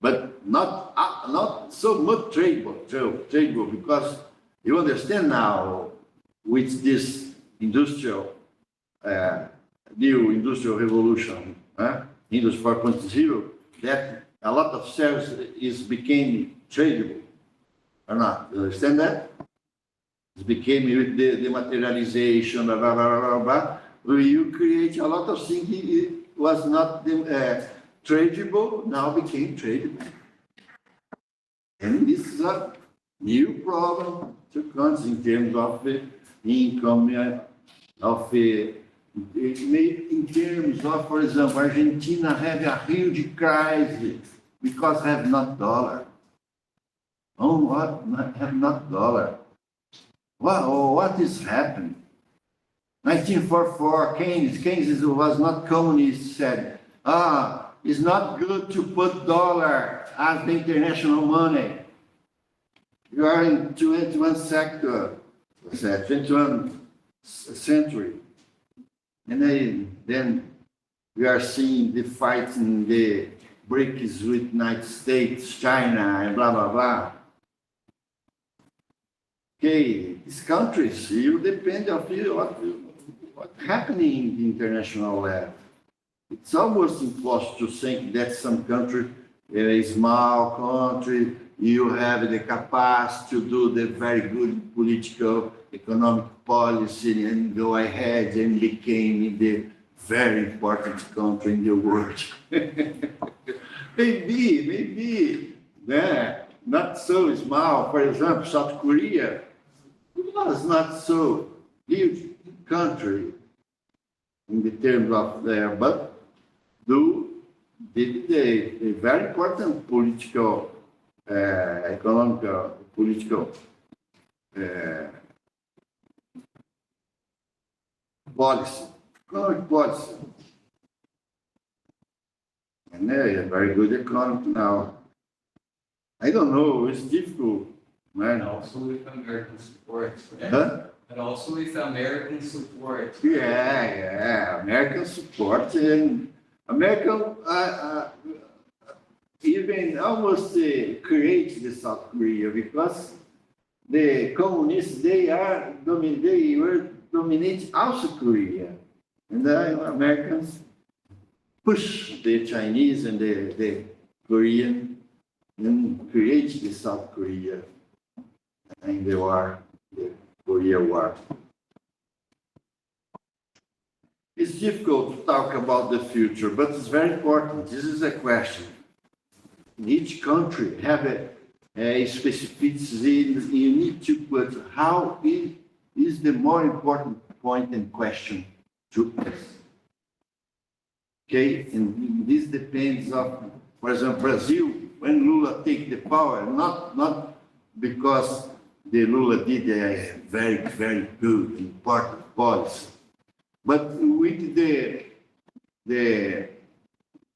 Speaker 2: but not so much tradable because you understand now with this industrial. New industrial revolution, Industry 4.0, that a lot of service became tradable, or not? You understand that? It became with the materialization, blah, blah, blah, blah, blah. Where you create a lot of things, it was not tradable, now became tradable. And this is a new problem to countries in terms of income, in terms of, for example, Argentina have a huge crisis because have not dollar. Oh, what? Have not dollar. What is happening? 1944, Keynes was not communist, said, it's not good to put dollar as the international money. You are in 21st sector, 21st century. And then we are seeing the fight in the BRICS with United States, China, and blah, blah, blah. Okay, these countries, you depend on what's happening in the international level. It's almost impossible to think that some country, a small country, you have the capacity to do the very good political economic policy and go ahead and became the very important country in the world. maybe, yeah, not so small. For example, South Korea was not so huge country in the terms of there, but did a very important political, economic, political policy, economic policy. And they're a very good economy now. I don't know, it's difficult, man.
Speaker 4: And also with American support.
Speaker 2: Huh?
Speaker 4: And also with American support.
Speaker 2: Yeah, American support and American even almost create the South Korea because the communists they were dominating also Korea, and the Americans push the Chinese and the Korean and create the South Korea in the war, the Korea War. It's difficult to talk about the future, but it's very important. This is a question. Each country have a specificity. You need to put how is the more important point and question to us. Okay, and this depends on, for example, Brazil. When Lula take the power, not because the Lula did a very, very good, important policy, but with the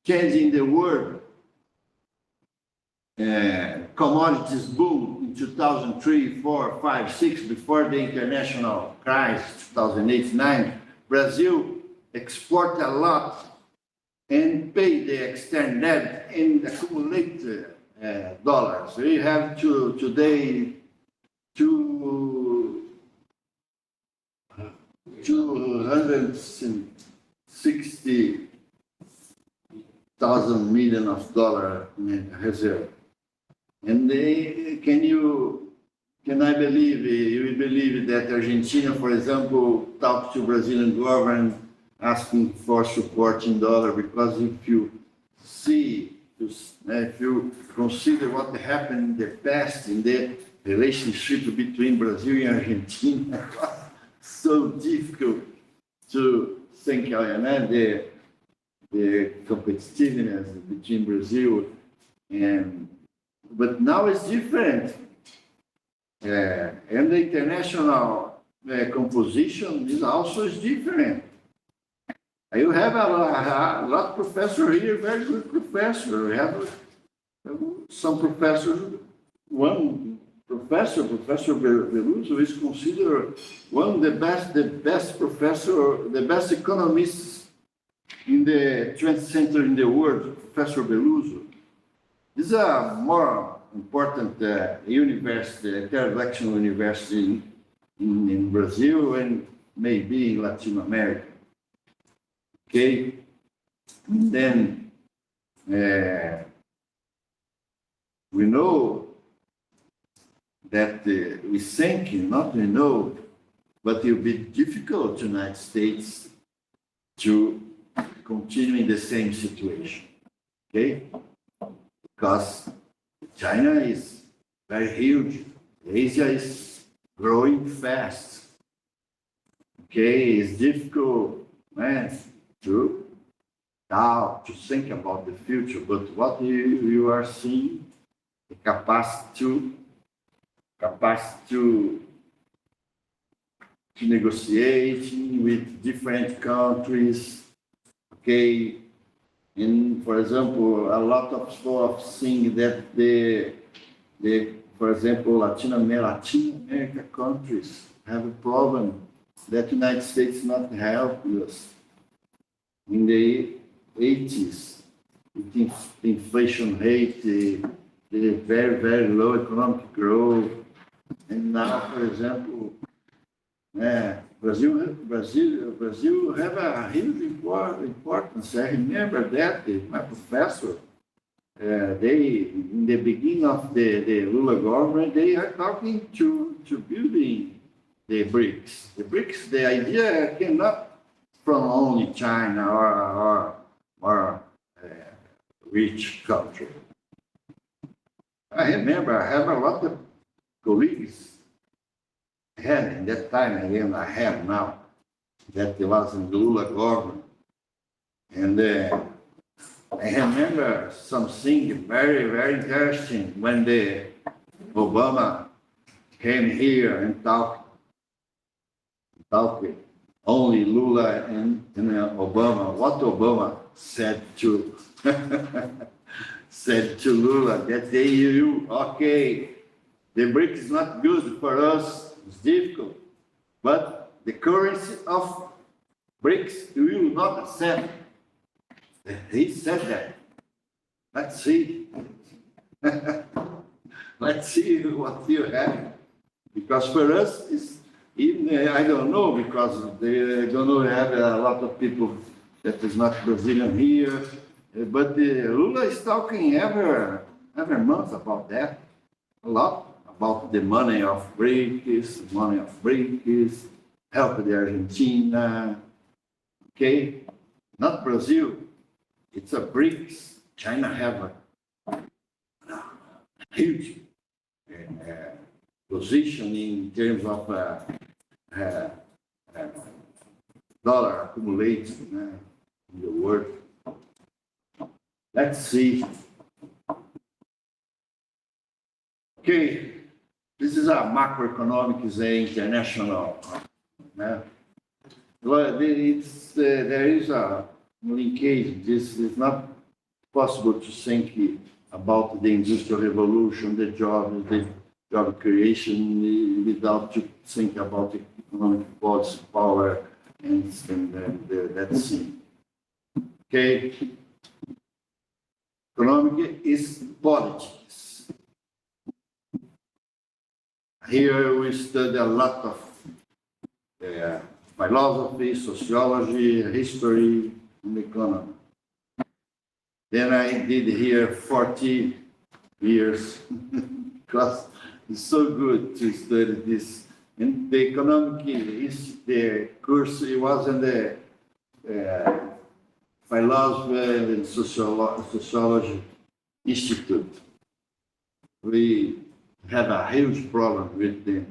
Speaker 2: change in the world, commodities boom in 2003, 4, 5, 6, before the international crisis, 2008, 9, Brazil export a lot and pay the external debt and accumulate dollars. We have today 260,000 million of dollar in reserve. And can I believe, you believe that Argentina, for example, talked to Brazilian government asking for support in dollar, because if you see, if you consider what happened in the past in the relationship between Brazil and Argentina, so difficult to think, the competitiveness between Brazil but now it's different. And the international composition is also different. You have a lot of professors here, very good professor. We have some professors, one professor, Professor Beluso, is considered one of the best professor, the best economists in the 20th century in the world, Professor Beluso. This is a more important university, intellectual university in Brazil and maybe in Latin America. Okay, and then we know that we think, not we know, but it will be difficult to the United States to continue in the same situation. Okay, because China is very huge, Asia is growing fast. Okay, it's difficult, man, to think about the future, but what you are seeing, the capacity to negotiate with different countries, okay, and for example, a lot of folks think that for example, Latin America countries have a problem that the United States not help us. In the 80s, the inflation rate, the very, very low economic growth, and now, for example, Brazil have a huge importance. I remember that my professor they, in the beginning of the Lula government, they are talking to building the BRICS. The BRICS, the idea cannot from only China or rich country. I remember I have a lot of colleagues I had in that time, and I have now, that was in the Lula government. And I remember something very, very interesting when the Obama came here and talked only Lula and Obama. What Obama said to said to Lula that the EU, okay, the BRICS is not good for us, it's difficult, but the currency of BRICS we will not accept. He said that. Let's see. Let's see what you have. Because for us, it's even, I don't know, because they don't know, we have a lot of people that is not Brazilian here. But Lula is talking every month about that. A lot about the money of BRICS, help the Argentina. Okay, not Brazil. It's a BRICS. China have a huge position in terms of dollar accumulating in the world. Let's see. Okay, this is a macroeconomics international. Well, there is a linkage. This is not possible to think about the industrial revolution, the job creation, without to think about the economic policy, power, and that thing. Okay. Economic is politics. Here we study a lot of philosophy, sociology, history, and economy. Then I did here 40 years because it's so good to study this. And the economic is the course, it was in the Philosophy and Sociology Institute. We have a huge problem with the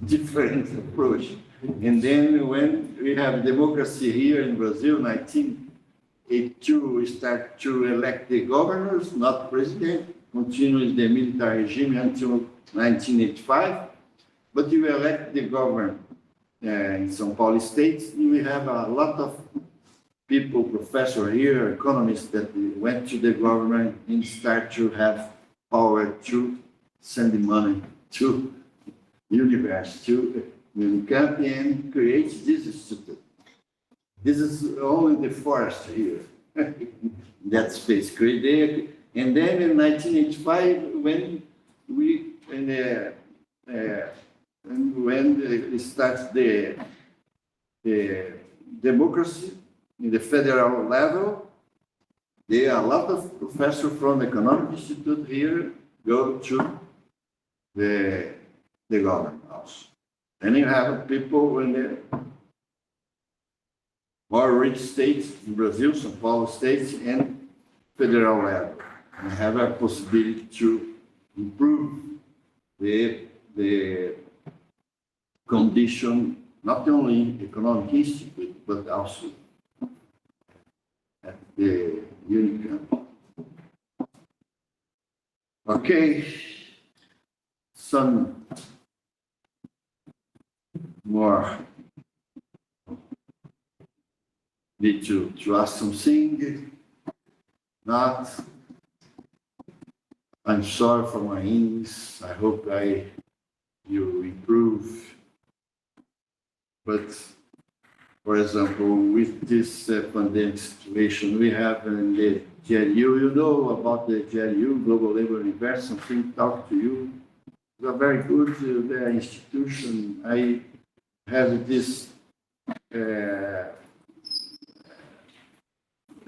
Speaker 2: different approach. And then when we have democracy here in Brazil, 1982, we start to elect the governors, not president, continues the military regime until 1985. But you elect the governor in São Paulo State, we have a lot of people, professors here, economists that went to the government and start to have power to send the money to university, to Unicamp, and create this institute. This is only the forest here, that space created. And then in 1985, when it starts the democracy in the federal level, there are a lot of professors from the Economic Institute here go to the government house. And you have people in the more rich states in Brazil, São Paulo states, and federal level. And have a possibility to improve the condition, not only in the Economic Institute, but also at the Unicamp. Okay, some more. Need to ask something. Not. I'm sorry for my English. I hope you improve. But, for example, with this pandemic situation we have in the GLU, you know about the GLU, Global Labor Universe, something talk to you. It's a very good institution. I have this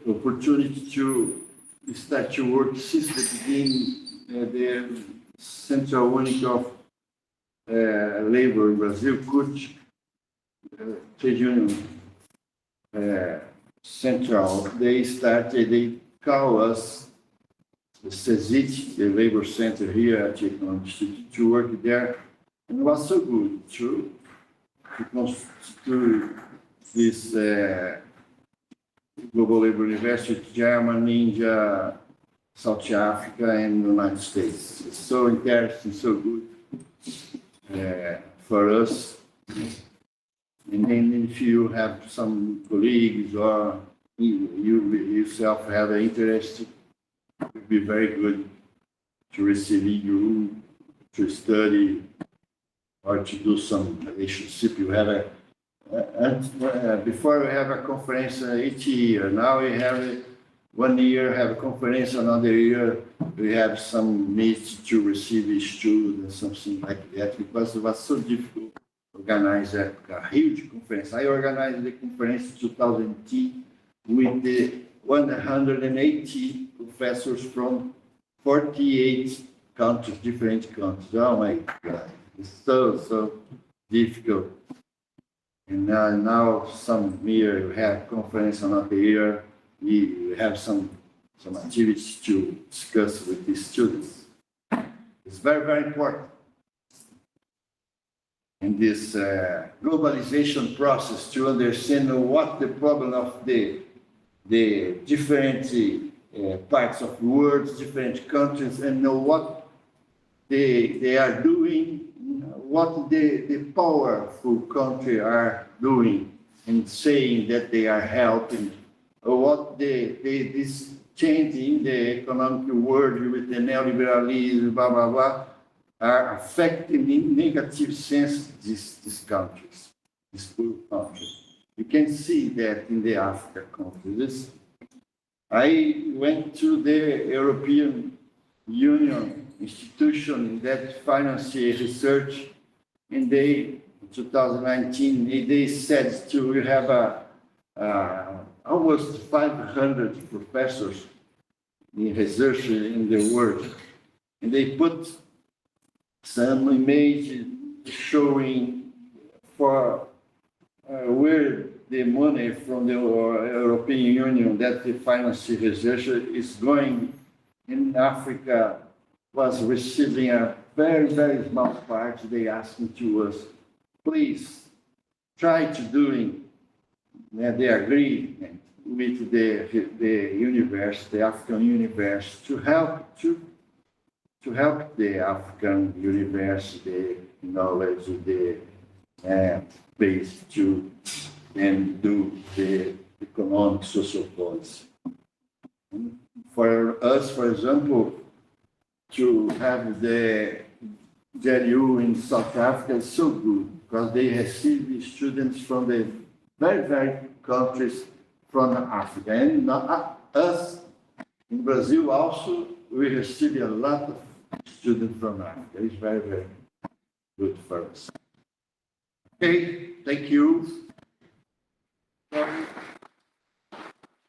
Speaker 2: opportunity to start to work since the beginning. The Central Union of Labor in Brazil, CUT, trade union central, they call us the CESIT, the labor center here at the Economic Institute, to work there. And it was so good to constitute this global labor university, Germany, India, South Africa, and the United States. It's so interesting, so good for us. And then if you have some colleagues or you yourself have an interest, it would be very good to receive you, to study, or to do some relationship. You have before we have a conference each year. Now we have 1 year, have a conference, another year we have some meets to receive students, something like that, because it was so difficult to organize a huge conference. I organized the conference in 2010 with the 180 professors from 48 countries, different countries. Oh my God, it's so difficult. And now some year we have conference, another year we have some activities to discuss with the students. It's very, very important in this globalization process to understand what the problem of the different parts of the world, different countries, and know what they are doing, what the powerful country are doing and saying that they are helping, or what this change in the economic world with the neoliberalism, blah, blah, blah, are affecting in negative sense these countries, these poor countries. You can see that in the African countries. I went to the European Union institution that finances research, and in 2019, they said we have almost 500 professors in research in the world, and they put some image showing for where the money from the European Union that the finance research is going in Africa was receiving a very, very small part. They asking to us, please try to doing the agreement with the university, the African university, to help the African university knowledge, the base to and do the economic social policy. For us, for example, to have the GLIGO in South Africa is so good because they receive students from the very, very countries from Africa. And us in Brazil also, we receive a lot of students from Africa. It's very, very good for us. Okay, thank you.